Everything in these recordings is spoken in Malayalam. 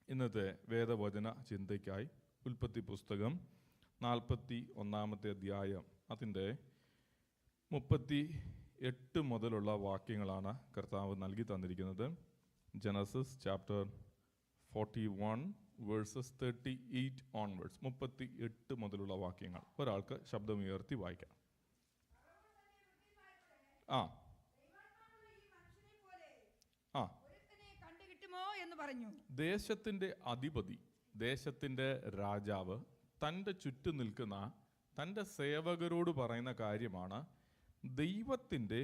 ഇന്നത്തെ വേദവചന ചിന്തയ്ക്കായി ഉൽപ്പത്തി പുസ്തകം 41 അധ്യായം അതിൻ്റെ 38 മുതലുള്ള വാക്യങ്ങളാണ് കർത്താവ് നൽകി തന്നിരിക്കുന്നത്. Genesis chapter 41 versus 38 onwards. 38 മുതലുള്ള വാക്യങ്ങൾ ഒരാൾക്ക് ശബ്ദമുയർത്തി വായിക്കാം. ദേശത്തിന്റെ അധിപതി, ദേശത്തിന്റെ രാജാവ് തൻ്റെ ചുറ്റും നിൽക്കുന്ന തൻ്റെ സേവകരോട് പറയുന്ന കാര്യമാണ്, ദൈവത്തിൻ്റെ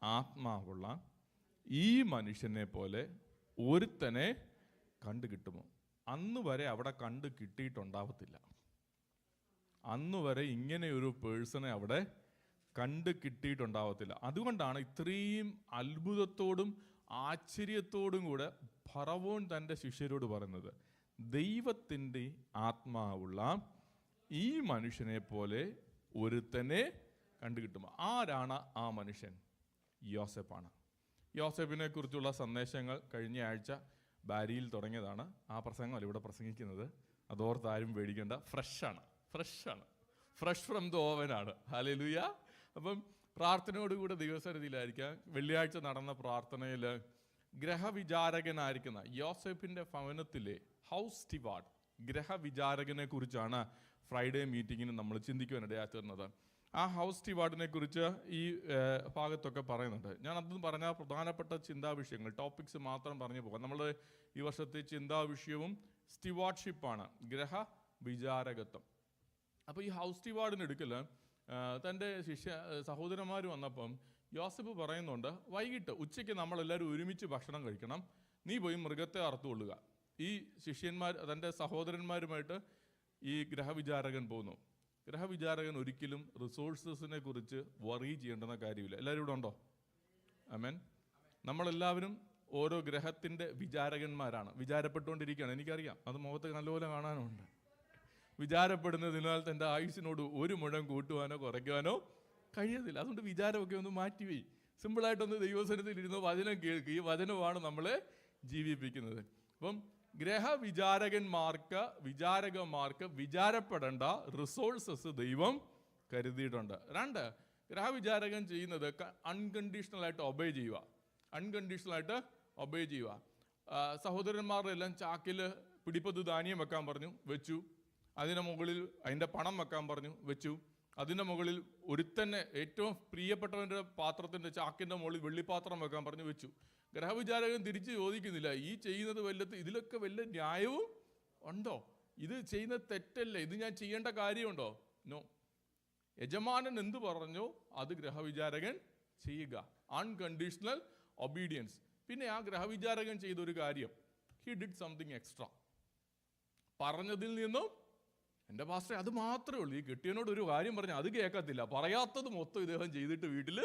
ആത്മാവുള്ള ഈ മനുഷ്യനെ പോലെ ഒരുത്തനെ കണ്ടു കിട്ടുമോ? അന്ന് വരെ അവിടെ കണ്ടു കിട്ടിയിട്ടുണ്ടാവത്തില്ല. അന്ന് വരെ ഇങ്ങനെ ഒരു പേഴ്സണെ അവിടെ കണ്ടു കിട്ടിയിട്ടുണ്ടാവത്തില്ല. അതുകൊണ്ടാണ് ഇത്രയും അത്ഭുതത്തോടും ആശ്ചര്യത്തോടും കൂടെ ഫറവോൻ തൻ്റെ ശിഷ്യരോട് പറയുന്നത്, ദൈവത്തിൻ്റെ ആത്മാവുള്ള ഈ മനുഷ്യനെ പോലെ ഒരുത്തനെ കണ്ടുകിട്ടും. ആരാണ് ആ മനുഷ്യൻ? യോസെഫാണ്. യോസെഫിനെ കുറിച്ചുള്ള സന്ദേശങ്ങൾ കഴിഞ്ഞ ആഴ്ച ബാരിയിൽ തുടങ്ങിയതാണ്. ആ പ്രസംഗമല്ല ഇവിടെ പ്രസംഗിക്കുന്നത്. അതോർത്ത് ആരും പേടിക്കേണ്ട. ഫ്രഷ് ഫ്രം ദ ഓവനാണ്. ഹല്ലേലൂയ. അപ്പം പ്രാർത്ഥനയോടുകൂടെ ദിവസത്തിലായിരിക്കാം. വെള്ളിയാഴ്ച നടന്ന പ്രാർത്ഥനയിൽ ഗ്രഹവിചാരകനായിരിക്കുന്ന യോസെഫിൻ്റെ ഭവനത്തിലെ ഹൗസ് സ്റ്റിവാർഡ് ഗ്രഹവിചാരകനെ കുറിച്ചാണ് ഫ്രൈഡേ മീറ്റിങ്ങിന് നമ്മൾ ചിന്തിക്കുവാനിടയായി തീർന്നത്. ആ ഹൗസ് സ്റ്റിവാർഡിനെ കുറിച്ച് ഈ ഭാഗത്തൊക്കെ പറയുന്നുണ്ട്. ഞാൻ അതൊന്നും പറഞ്ഞ പ്രധാനപ്പെട്ട ചിന്താവിഷയങ്ങൾ ടോപ്പിക്സ് മാത്രം പറഞ്ഞു പോകാം. നമ്മൾ ഈ വർഷത്തെ ചിന്താവിഷയവും സ്റ്റിവാർഡ്ഷിപ്പാണ്, ഗ്രഹവിചാരകത്വം. അപ്പോൾ ഈ ഹൗസ് സ്റ്റിവാർഡിന് എടുക്കൽ തൻ്റെ സഹോദരന്മാർ വന്നപ്പം യോസെഫ് പറയുന്നുണ്ട്, വൈകിട്ട് ഉച്ചയ്ക്ക് നമ്മളെല്ലാവരും ഒരുമിച്ച് ഭക്ഷണം കഴിക്കണം, നീ പോയി മൃഗത്തെ അറുത്തുകൊള്ളുക. ഈ ശിഷ്യന്മാർ തൻ്റെ സഹോദരന്മാരുമായിട്ട് ഈ ഗ്രഹവിചാരകൻ പോകുന്നു. ഗ്രഹവിചാരകൻ ഒരിക്കലും റിസോഴ്സസിനെ കുറിച്ച് വറി ചെയ്യേണ്ടുന്ന കാര്യമില്ല. എല്ലാവരും ഇവിടെ ഉണ്ടോ? ആമേൻ. നമ്മളെല്ലാവരും ഓരോ ഗ്രഹത്തിൻ്റെ വിചാരകന്മാരാണ്, വിചാരപ്പെട്ടുകൊണ്ടിരിക്കുകയാണ്. എനിക്കറിയാം, അത് മുഖത്ത് നല്ലപോലെ കാണാനുണ്ട്. വിചാരപ്പെടുന്നതിനാൽ തൻ്റെ ആയുസ്സിനോട് ഒരു മുഴം കൂട്ടുവാനോ കുറയ്ക്കുവാനോ കഴിയത്തില്ല. അതുകൊണ്ട് വിചാരമൊക്കെ ഒന്ന് മാറ്റിവേ. സിമ്പിളായിട്ടൊന്ന് ദൈവസന്നിധിയിൽ ഇരുന്ന് വചനം കേൾക്കുക. ഈ വചനമാണ് നമ്മളെ ജീവിപ്പിക്കുന്നത്. അപ്പം വിചാരകന്മാർക്ക് വിചാരപ്പെടേണ്ട റിസോഴ്സസ് ദൈവം കരുതിയിട്ടുണ്ട്. 2, ഗ്രഹവിചാരകൻ ചെയ്യുന്നത് അൺകണ്ടീഷണലായിട്ട് ഒബേ ചെയ്യുക. സഹോദരന്മാരുടെ എല്ലാം ചാക്കിൽ പിടിപ്പത് ധാന്യം വെക്കാൻ പറഞ്ഞു, വെച്ചു. അതിൻ്റെ മുകളിൽ അതിൻ്റെ പണം വെക്കാൻ പറഞ്ഞു, വെച്ചു. അതിൻ്റെ മുകളിൽ ഒരുത്തന്നെ ഏറ്റവും പ്രിയപ്പെട്ടവൻ്റെ പാത്രത്തിൻ്റെ ചാക്കിൻ്റെ മുകളിൽ വെള്ളിപ്പാത്രം വെക്കാൻ പറഞ്ഞു, വെച്ചു. ഗ്രഹവിചാരകൻ തിരിച്ച് ചോദിക്കുന്നില്ല, ഈ ചെയ്യുന്നത് ഇതിലൊക്കെ വല്ല ന്യായവും ഉണ്ടോ? ഇത് ചെയ്യുന്നത് തെറ്റല്ലേ? ഇത് ഞാൻ ചെയ്യേണ്ട കാര്യമുണ്ടോ? നോ. യജമാനൻ എന്ത് പറഞ്ഞോ അത് ഗ്രഹവിചാരകൻ ചെയ്യുക. Unconditional obedience. പിന്നെ ആ ഗ്രഹവിചാരകൻ ചെയ്തൊരു കാര്യം, ഹി ഡിഡ് സംതിങ് എക്സ്ട്രാ. പറഞ്ഞതിൽ നിന്നും, എൻ്റെ പാസ്റ്ററെ അത് മാത്രമേ ഉള്ളൂ, ഈ കെട്ടിയനോട് ഒരു കാര്യം പറഞ്ഞാൽ അത് കേൾക്കത്തില്ല, പറയാത്തത് മൊത്തം ഇദ്ദേഹം ചെയ്തിട്ട് വീട്ടിൽ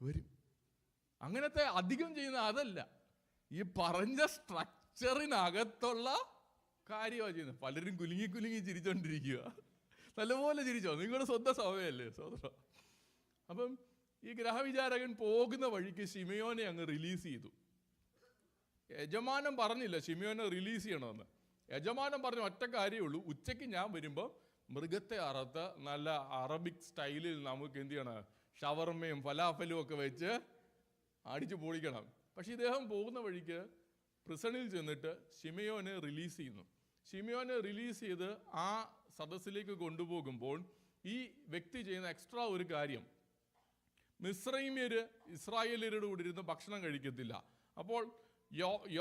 വരും. അങ്ങനത്തെ അധികം ചെയ്യുന്ന അതല്ല, ഈ പറഞ്ഞ സ്ട്രക്ചറിനകത്തുള്ള കാര്യമാണ് ചെയ്യുന്നത്. പലരും കുലുങ്ങി ചിരിച്ചോണ്ടിരിക്കുക. നല്ലപോലെ ചിരിച്ചോ, നിങ്ങളുടെ സ്വന്തം സമയമല്ലേ സഹോദര. അപ്പം ഈ ഗ്രഹവിചാരകൻ പോകുന്ന വഴിക്ക് ശിമയോനെ അങ്ങ് റിലീസ് ചെയ്തു. യജമാനൻ പറഞ്ഞില്ല ശിമയോനെ റിലീസ് ചെയ്യണമെന്ന്. യജമാനൻ പറഞ്ഞ ഒറ്റ കാര്യമേ ഉള്ളൂ, ഉച്ചയ്ക്ക് ഞാൻ വരുമ്പോൾ മൃഗത്തെ അറുത്ത് നല്ല അറബിക് സ്റ്റൈലിൽ നമുക്ക് എന്ത് ചെയ്യണം, ഷവർമയും ഫലാഫലും ഒക്കെ വെച്ച് അടിച്ചു പൊളിക്കണം. പക്ഷെ ഇദ്ദേഹം പോകുന്ന വഴിക്ക് പ്രിസണിൽ ചെന്നിട്ട് ശിമയോനെ റിലീസ് ചെയ്യുന്നു. ശിമയോനെ റിലീസ് ചെയ്ത് ആ സദസ്സിലേക്ക് കൊണ്ടുപോകുമ്പോൾ ഈ വ്യക്തി ചെയ്യുന്ന എക്സ്ട്രാ ഒരു കാര്യം, മിസ്രൈമ്യർ ഇസ്രായേലിയരുടെ കൂടെ ഇരുന്ന് ഭക്ഷണം കഴിക്കത്തില്ല. അപ്പോൾ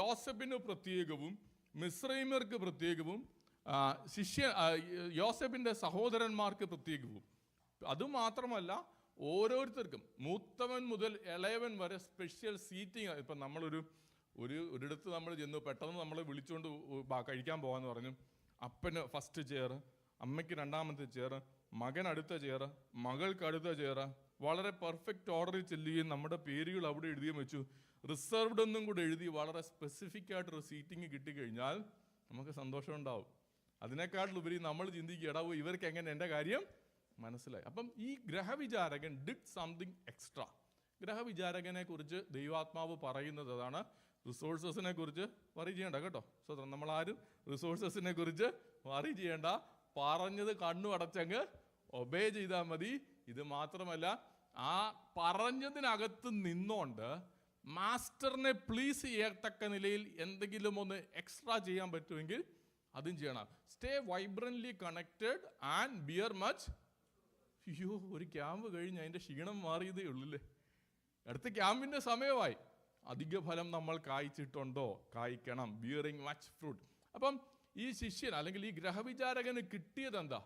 യോസെഫിന് പ്രത്യേകവും മിസ്രൈമ്യർക്ക് പ്രത്യേകവും യോസെഫിൻ്റെ സഹോദരന്മാർക്ക് പ്രത്യേകവും. അതുമാത്രമല്ല, ഓരോരുത്തർക്കും മൂത്തവൻ മുതൽ ഇളയവൻ വരെ സ്പെഷ്യൽ സീറ്റിംഗ്. ഇപ്പം ഒരിടത്ത് നമ്മൾ ചെന്നു, പെട്ടെന്ന് നമ്മളെ വിളിച്ചുകൊണ്ട് കഴിക്കാൻ പോകാമെന്ന് പറഞ്ഞു. അപ്പന് ഫസ്റ്റ് ചെയർ, അമ്മയ്ക്ക് രണ്ടാമത്തെ ചെയർ, മകൻ അടുത്ത ചെയർ, മകൾക്ക് അടുത്ത ചെയർ. വളരെ പെർഫെക്റ്റ് ഓർഡറിൽ ചെല്ലുകയും നമ്മുടെ പേരുകൾ അവിടെ എഴുതിയും വെച്ചു. റിസർവ്ഡ് ഒന്നും കൂടെ എഴുതി വളരെ സ്പെസിഫിക് ആയിട്ടൊരു സീറ്റിംഗ് കിട്ടിക്കഴിഞ്ഞാൽ നമുക്ക് സന്തോഷം ഉണ്ടാവും. അതിനേക്കാളുപരി നമ്മൾ ചിന്തിക്കുക, ഇടാവോ ഇവർക്ക് എങ്ങനെ എൻ്റെ കാര്യം മനസ്സിലായി. അപ്പം ഈ ഗ്രഹവിചാരകൻ ഡിഡ് സംതിങ് എക്സ്ട്രാ. ഗ്രഹവിചാരകനെ കുറിച്ച് ദൈവാത്മാവ് പറയുന്നത് അതാണ്. റിസോഴ്സസിനെ കുറിച്ച് വറി ചെയ്യണ്ട കേട്ടോ. സ്വതന്ത്രം നമ്മളാരും റിസോഴ്സസിനെ കുറിച്ച് വറി ചെയ്യണ്ട. പറഞ്ഞത് കണ്ണു അടച്ചങ്ങ് ഒബേ ചെയ്താൽ മതി. ഇത് മാത്രമല്ല, ആ പറഞ്ഞതിനകത്ത് നിന്നോണ്ട് മാസ്റ്ററിനെ പ്ലീസ് ചെയ്യത്തക്ക നിലയിൽ എന്തെങ്കിലും ഒന്ന് എക്സ്ട്രാ ചെയ്യാൻ പറ്റുമെങ്കിൽ അതും ചെയ്യണം. Stay vibrantly connected and bear much. അയ്യോ, ഒരു ക്യാമ്പ് കഴിഞ്ഞ് അതിൻ്റെ ക്ഷീണം മാറിയതേ ഉള്ളൂല്ലേ. അടുത്ത ക്യാമ്പിൻ്റെ സമയമായി. അധിക ഫലം നമ്മൾ കായ്ച്ചിട്ടുണ്ടോ? കായ്ക്കണം. Bearing much fruit. അപ്പം ഈ ശിഷ്യൻ അല്ലെങ്കിൽ ഈ ഗ്രഹവിചാരകന് കിട്ടിയത് എന്താ?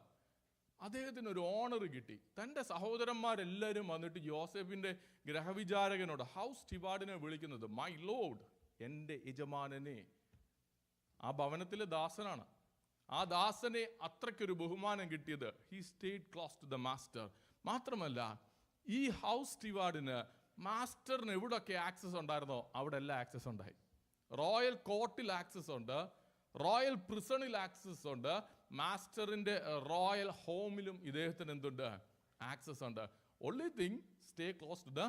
അദ്ദേഹത്തിന് ഒരു ഓണർ കിട്ടി. തൻ്റെ സഹോദരന്മാരെല്ലാവരും വന്നിട്ട് യോസേഫിൻ്റെ ഗ്രഹവിചാരകനോട്, ഹൗസ് സ്റ്റിവാർഡിനെ വിളിക്കുന്നത് മൈ ലോഡ്, എൻ്റെ യജമാനനെ. ആ ഭവനത്തിലെ ദാസനാണ്. ആ ദാസനെ അത്രയ്ക്കൊരു ബഹുമാനം കിട്ടിയത്. He stayed close to the master. മാത്രമല്ല, ഈ ഹൗസ് സ്റ്റിവാർഡിന് മാസ്റ്ററിന് എവിടെയൊക്കെ ആക്സസ് ഉണ്ടായിരുന്നോ അവിടെ എല്ലാം ആക്സസ് ഉണ്ടായി. റോയൽ കോർട്ടിൽ ആക്സസ് ഉണ്ട്, റോയൽ പ്രിസണിൽ ആക്സസ് ഉണ്ട്, മാസ്റ്ററിൻ്റെ റോയൽ ഹോമിലും ഇദ്ദേഹത്തിന് എന്തുണ്ട്? ആക്സസ് ഉണ്ട്. Only thing, stay close to the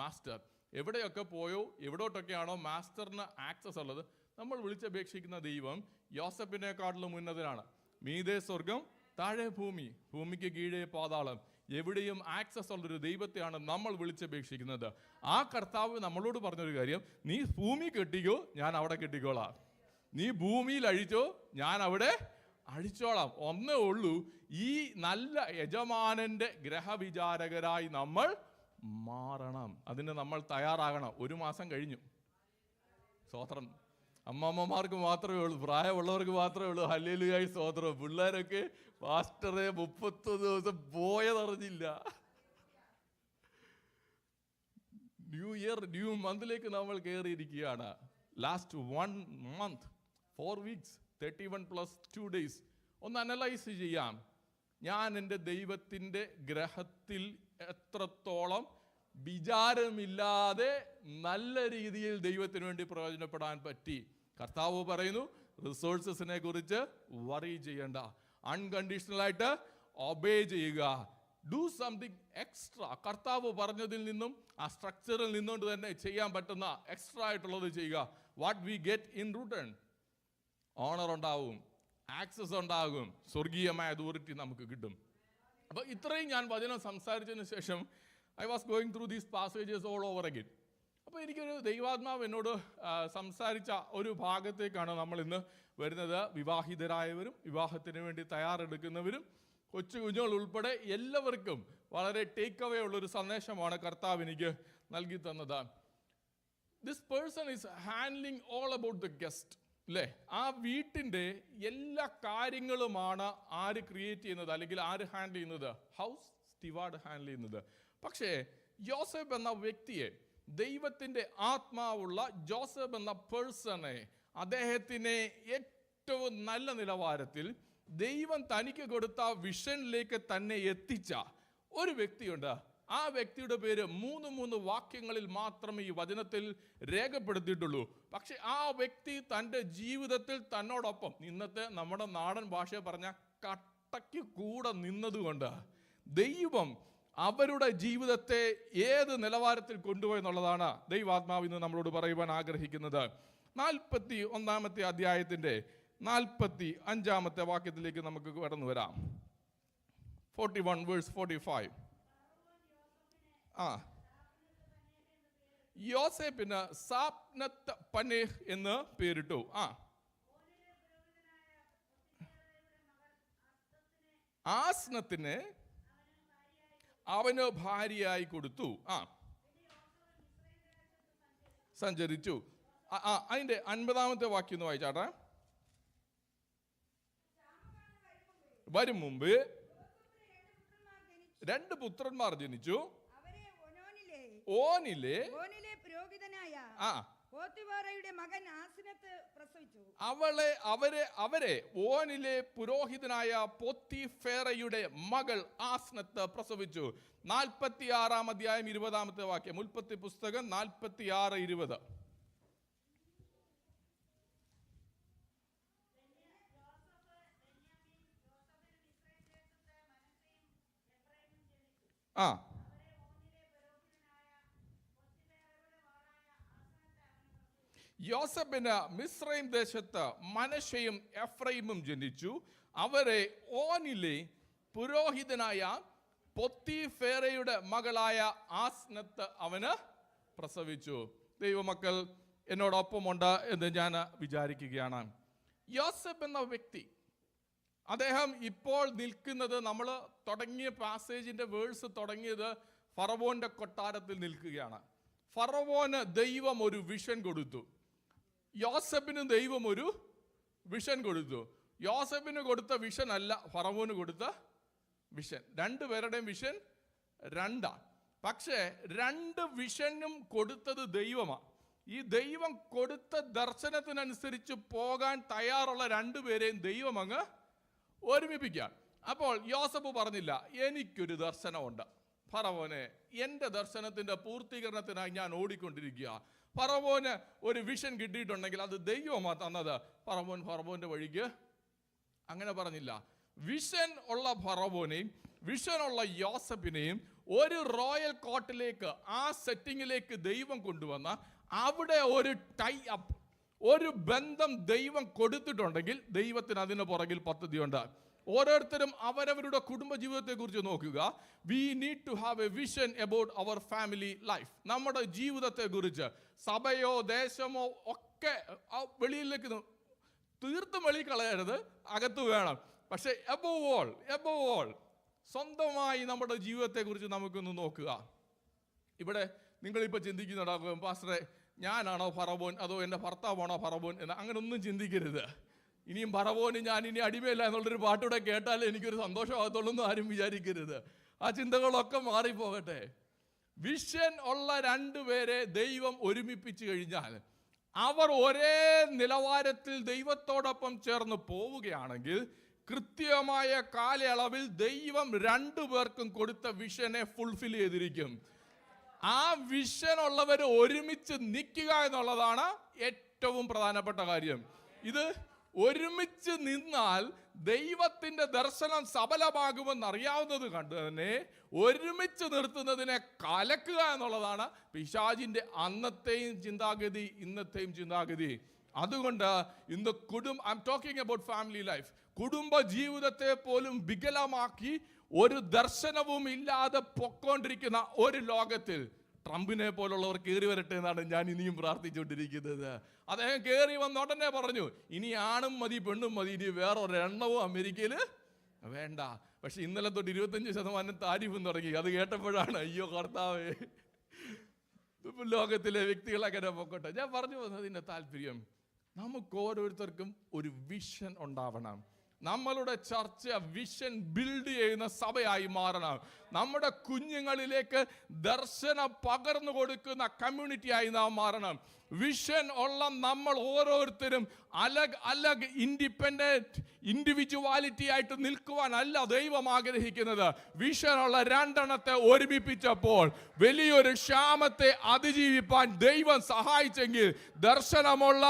master. എവിടെയൊക്കെ പോയോ, എവിടോട്ടൊക്കെയാണോ മാസ്റ്ററിന് ആക്സസ് ഉള്ളത്, നമ്മൾ വിളിച്ചപേക്ഷിക്കുന്ന ദൈവം യോസഫിനെക്കാട്ടിലും ഉന്നതനാണ്. മീതെ സ്വർഗം, താഴെ ഭൂമി, ഭൂമിക്ക് കീഴേ പാതാളം. എവിടെയും ആക്സസ് ഉള്ളൊരു ദൈവത്തെയാണ് നമ്മൾ വിളിച്ചപേക്ഷിക്കുന്നത്. ആ കർത്താവ് നമ്മളോട് പറഞ്ഞൊരു കാര്യം, നീ ഭൂമി കെട്ടിക്കോ, ഞാൻ അവിടെ കെട്ടിക്കോളാം. നീ ഭൂമിയിൽ അഴിച്ചോ, ഞാൻ അവിടെ അഴിച്ചോളാം. ഒന്നേ ഉള്ളൂ, ഈ നല്ല യജമാനന്റെ ഗ്രഹവിചാരകരായി നമ്മൾ മാറണം. അതിന് നമ്മൾ തയ്യാറാകണം. 1 മാസം കഴിഞ്ഞു. സ്തോത്രം. അമ്മമ്മമാർക്ക് മാത്രമേ ഉള്ളൂ, പ്രായമുള്ളവർക്ക് മാത്രമേ ഉള്ളൂ ഹല്ലേലൂയ സ്തോത്രം. പിള്ളേരൊക്കെ പാസ്റ്ററെ 30 ദിവസം പോയതറിഞ്ഞില്ല. ന്യൂ ഇയർ, ന്യൂ മന്തിലേക്ക് നമ്മൾ കയറിയിരിക്കുകയാണ്. Last 1 month, 4 weeks, 31 + 2 days. ഒന്ന് അനലൈസ് ചെയ്യാം. ഞാൻ എൻ്റെ ദൈവത്തിൻ്റെ ഗ്രഹത്തിൽ എത്രത്തോളം വിചാരമില്ലാതെ നല്ല രീതിയിൽ ദൈവത്തിന് വേണ്ടി പ്രയോജനപ്പെടാൻ പറ്റി. കർത്താവ് പറയുന്നു, റിസോഴ്സസിനെ കുറിച്ച് വറി ചെയ്യണ്ട, അൺകണ്ടീഷണലായിട്ട് ഒബേ ചെയ്യുക, ഡു സംതിങ് എക്സ്ട്രാ. കർത്താവ് പറഞ്ഞതിൽ നിന്നും ആ സ്ട്രക്ചറിൽ നിന്നുകൊണ്ട് തന്നെ ചെയ്യാൻ പറ്റുന്ന എക്സ്ട്രാ ആയിട്ടുള്ളത് ചെയ്യുക. What we get in return? Honour ഉണ്ടാവും, ആക്സസ് ഉണ്ടാകും, സ്വർഗീയമായ അതോറിറ്റി നമുക്ക് കിട്ടും. അപ്പോൾ ഇത്രയും ഞാൻ വചനം സംസാരിച്ചതിന് ശേഷം I was going through these passages all over again. അപ്പോൾ എനിക്കൊരു ദൈവാത്മാവ് എന്നോട് സംസാരിച്ച ഒരു ഭാഗത്തേക്കാണ് നമ്മൾ ഇന്ന് വരുന്നത്. വിവാഹിതരായവരും വിവാഹത്തിന് വേണ്ടി തയ്യാറെടുക്കുന്നവരും കൊച്ചു കുഞ്ഞുങ്ങൾ ഉൾപ്പെടെ എല്ലാവർക്കും വളരെ ടേക്ക് അവേ ഉള്ളൊരു സന്ദേശമാണ് കർത്താവ് എനിക്ക് നൽകി തന്നത്. This person is handling all about the guest. അല്ലേ? ആ വീട്ടിൻ്റെ എല്ലാ കാര്യങ്ങളുമാണ് ആര് ക്രിയേറ്റ് ചെയ്യുന്നത്, അല്ലെങ്കിൽ ആര് ഹാൻഡിൽ ചെയ്യുന്നത്? ഹൗസ് സ്റ്റിവാർഡ് ഹാൻഡിൽ ചെയ്യുന്നത്. പക്ഷേ ജോസഫ് എന്ന വ്യക്തിയെ, ദൈവത്തിൻ്റെ ആത്മാവുള്ള ജോസഫ് എന്ന പേഴ്സണെ, അദ്ദേഹത്തിനെ ഏറ്റവും നല്ല നിലവാരത്തിൽ ദൈവം തനിക്ക് കൊടുത്ത വിഷനിലേക്ക് തന്നെ എത്തിച്ച ഒരു വ്യക്തിയുണ്ട്. ആ വ്യക്തിയുടെ പേര് 3 വാക്യങ്ങളിൽ മാത്രമേ ഈ വചനത്തിൽ രേഖപ്പെടുത്തിയിട്ടുള്ളൂ. പക്ഷെ ആ വ്യക്തി തൻ്റെ ജീവിതത്തിൽ തന്നോടൊപ്പം, ഇന്നത്തെ നമ്മുടെ നാടൻ ഭാഷയെ പറഞ്ഞ കട്ടയ്ക്ക് കൂടെ നിന്നതുകൊണ്ട് ദൈവം അവരുടെ ജീവിതത്തെ ഏത് നിലവാരത്തിൽ കൊണ്ടുപോയെന്നുള്ളതാണ് ദൈവാത്മാവ് ഇന്ന് നമ്മളോട് പറയുവാൻ ആഗ്രഹിക്കുന്നത്. 41-ാമത്തെ അധ്യായത്തിൻ്റെ 45-ാമത്തെ വാക്യത്തിലേക്ക് നമുക്ക് കടന്നു വരാം. 41:45. യോസേപ്പിന് സാപ്നത്ത് പനേഹ് എന്ന് പേരിട്ടു. ആസ്നത്തിന് അവന് ഭാര്യയായി കൊടുത്തു. സഞ്ചരിച്ചു. അതിന്റെ 50-ാമത്തെ വാക്യം ഒന്ന് വായിച്ചാട്ടെ. വരും മുമ്പ് 2 പുത്രന്മാർ ജനിച്ചു. ഓനിലെ പുരോഹിതനായ പോത്തിഫേറയുടെ മകൻ ആസ്നത്ത് പ്രസവിച്ചു. അവരെ ഓനിലെ പുരോഹിതനായ പോത്തിഫേറയുടെ മകൾ ആസ്നത്ത് പ്രസവിച്ചു. 46-ാം അധ്യായം 20-ാമത്തെ വാക്യം. ഉൽപ്പത്തി പുസ്തകം 46:20. യോസേഫിന് മിസ്രയീം ദേശത്ത് മനശ്ശെയും എഫ്രൈമും ജനിച്ചു. അവരെ ഓനിലെ പുരോഹിതനായ പൊത്തിഫേറയുടെ മകളായ ആസ്നത്ത് അവന് പ്രസവിച്ചു. ദൈവമക്കൾ എന്നോടൊപ്പമുണ്ട് എന്ന് ഞാൻ വിചാരിക്കുകയാണ്. യോസേഫ് എന്ന വ്യക്തി, അദ്ദേഹം ഇപ്പോൾ നിൽക്കുന്നത്, നമ്മൾ തുടങ്ങിയ പാസേജിന്റെ വേഴ്സ് തുടങ്ങിയത് ഫറവോന്റെ കൊട്ടാരത്തിൽ നിൽക്കുകയാണ്. ഫറവോന് ദൈവം ഒരു വിഷൻ കൊടുത്തു, യോസേഫിന് ദൈവം ഒരു വിഷൻ കൊടുത്തു. യോസേഫിന് കൊടുത്ത വിഷൻ അല്ല ഫറവോന് കൊടുത്ത വിഷൻ. രണ്ടുപേരുടെയും വിഷൻ രണ്ടാണ്. പക്ഷേ രണ്ട് വിഷനും കൊടുത്തത് ദൈവമാണ്. ഈ ദൈവം കൊടുത്ത ദർശനത്തിനനുസരിച്ച് പോകാൻ തയ്യാറുള്ള രണ്ടുപേരെയും ദൈവം അങ്ങ് ഒരുമിപ്പിക്കാൻ. അപ്പോൾ യോസേഫ് പറഞ്ഞില്ല, എനിക്കൊരു ദർശനമുണ്ട് ഫറവോനെ, എൻ്റെ ദർശനത്തിൻ്റെ പൂർത്തീകരണത്തിനായി ഞാൻ ഓടിക്കൊണ്ടിരിക്കുക. ഫറവോന് ഒരു വിഷൻ കിട്ടിയിട്ടുണ്ടെങ്കിൽ അത് ദൈവമാണ് തന്നത്. ഫറവോന്റെ വഴിക്ക് അങ്ങനെ പറഞ്ഞില്ല. വിഷൻ ഉള്ള ഫറവോനെയും വിഷൻ ഉള്ള യോസേഫിനെയും ഒരു റോയൽ കോർട്ടിലേക്ക്, ആ സെറ്റിങ്ങിലേക്ക് ദൈവം കൊണ്ടുവന്ന, അവിടെ ഒരു ടൈ അപ്പ്, ഒരു ബന്ധം ദൈവം കൊടുത്തിട്ടുണ്ടെങ്കിൽ ദൈവത്തിന് അതിന് പുറകിൽ പദ്ധതിയുണ്ട്. ഓരോരുത്തരും അവരവരുടെ കുടുംബജീവിതത്തെ കുറിച്ച് നോക്കുക. We need to have a vision about our family life. നമ്മുടെ ജീവിതത്തെ കുറിച്ച്, സഭയോ ദേശമോ ഒക്കെ വെളിയിലേക്ക് തീർത്തും വെളി കളയരുത്, അകത്ത് വേണം. പക്ഷെ എബോവ് ഓൾ സ്വന്തമായി നമ്മുടെ ജീവിതത്തെ കുറിച്ച് നമുക്കൊന്ന് നോക്കുക. ഇവിടെ നിങ്ങളിപ്പോൾ ചിന്തിക്കുന്നുണ്ടാകും, പാസ്റ്ററെ ഞാനാണോ ഫറവോൻ അതോ എൻ്റെ ഭർത്താവാണോ ഫറവോൻ എന്ന്. അങ്ങനെ ഒന്നും ചിന്തിക്കരുത്. ഇനിയും ഫറവോന് ഞാൻ ഇനി അടിമയില്ല എന്നുള്ളൊരു പാട്ടൂടെ കേട്ടാൽ എനിക്കൊരു സന്തോഷമാകത്തുള്ളൂ എന്ന് ആരും വിചാരിക്കരുത്. ആ ചിന്തകളൊക്കെ മാറിപ്പോകട്ടെ. വിഷൻ ഉള്ള രണ്ടുപേരെ ദൈവം ഒരുമിപ്പിച്ചു കഴിഞ്ഞാൽ അവർ ഒരേ നിലവാരത്തിൽ ദൈവത്തോടൊപ്പം ചേർന്ന് പോവുകയാണെങ്കിൽ കൃത്യമായ കാലയളവിൽ ദൈവം രണ്ടുപേർക്കും കൊടുത്ത വിഷനെ ഫുൾഫിൽ ചെയ്തിരിക്കും. ആ വിഷൻ ഉള്ളവർ ഒരുമിച്ച് നിൽക്കുക എന്നുള്ളതാണ് ഏറ്റവും പ്രധാനപ്പെട്ട കാര്യം. ഇത് ഒരുമിച്ച് നിന്നാൽ ദൈവത്തിന്റെ ദർശനം സഫലമാകുമെന്ന് അറിയാവുന്നത് കണ്ട് തന്നെ ഒരുമിച്ച് നിർത്തുന്നതിനെ കലക്കുക എന്നുള്ളതാണ് പിശാചിന്റെ അന്നത്തെയും ചിന്താഗതി, ഇന്നത്തെയും ചിന്താഗതി. അതുകൊണ്ട് ഇന്ന് I am talking about family life. കുടുംബ ജീവിതത്തെ പോലും വികലമാക്കി ഒരു ദർശനവും ഇല്ലാതെ പൊക്കോണ്ടിരിക്കുന്ന ഒരു ലോകത്തിൽ ട്രംപിനെ പോലുള്ളവർ കയറി വരട്ടെ എന്നാണ് ഞാൻ ഇനിയും പ്രാർത്ഥിച്ചുകൊണ്ടിരിക്കുന്നത്. അദ്ദേഹം കയറി വന്ന ഉടനെ പറഞ്ഞു, ഇനി ആണും മതി പെണ്ണും മതി, ഇനി വേറൊരെണ്ണവും അമേരിക്കയിൽ വേണ്ട. പക്ഷെ ഇന്നലെ തൊട്ട് 25% താരിഫും തുടങ്ങി. അത് കേട്ടപ്പോഴാണ് അയ്യോ കർത്താവേ, ലോകത്തിലെ വ്യക്തികൾ അങ്ങനെ പൊക്കോട്ടെ. ഞാൻ പറഞ്ഞു വന്നതിൻ്റെ താല്പര്യം, നമുക്ക് ഓരോരുത്തർക്കും ഒരു വിഷൻ ഉണ്ടാവണം. നമ്മളുടെ ചർച്ച വിഷൻ ബിൽഡ് ചെയ്യുന്ന സഭയായി മാറണം. നമ്മുടെ കുഞ്ഞുങ്ങളിലേക്ക് ദർശനം പകർന്നു കൊടുക്കുന്ന കമ്മ്യൂണിറ്റിയായി നാം മാറണം. വിഷൻ ഉള്ള നമ്മൾ ഓരോരുത്തരും അലഗ് ഇൻഡിപെൻഡന്റ് ഇൻഡിവിജ്വാലിറ്റി ആയിട്ട് നിൽക്കുവാനല്ല ദൈവം ആഗ്രഹിക്കുന്നത്. വിഷനുള്ള രണ്ടെണ്ണത്തെ ഒരുമിപ്പിച്ചപ്പോൾ വലിയൊരു ക്ഷാമത്തെ അതിജീവിപ്പാൻ ദൈവം സഹായിച്ചെങ്കിൽ ദർശനമുള്ള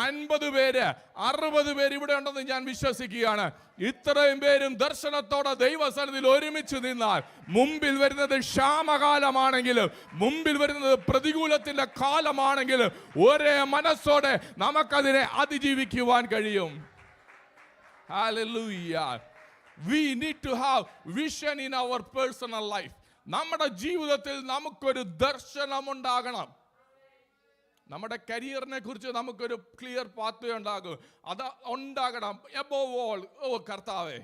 50 പേര് 60 പേര് ഇവിടെ ഉണ്ടെന്ന് ഞാൻ വിശ്വസിക്കുകയാണ്. ഇത്രയും പേരും ദർശനത്തോടെ ദൈവസന്നിധിയിൽ ഒരുമിച്ച് നിന്നാൽ മുമ്പിൽ വരുന്നത് ക്ഷാമകാലമാണെങ്കിലും മുമ്പിൽ വരുന്നത് പ്രതികൂലത്തിന്റെ കാലമാണെങ്കിലും ഒരേ മനസ്സോടെ നമുക്കതിനെ അതിജീവിക്കുവാൻ കഴിയും. Hallelujah. We need to have vision in our personal life. നമ്മുടെ ജീവിതത്തിൽ നമുക്കൊരു ദർശനമുണ്ടാകണം. നമ്മുടെ കരിയറിനെ കുറിച്ച് നമുക്കൊരു ക്ലിയർ പാത്വേ ഉണ്ടാകും. അത് ഉണ്ടാകണം. എബോവ് ഓൾ, ഓ കർത്താവേ,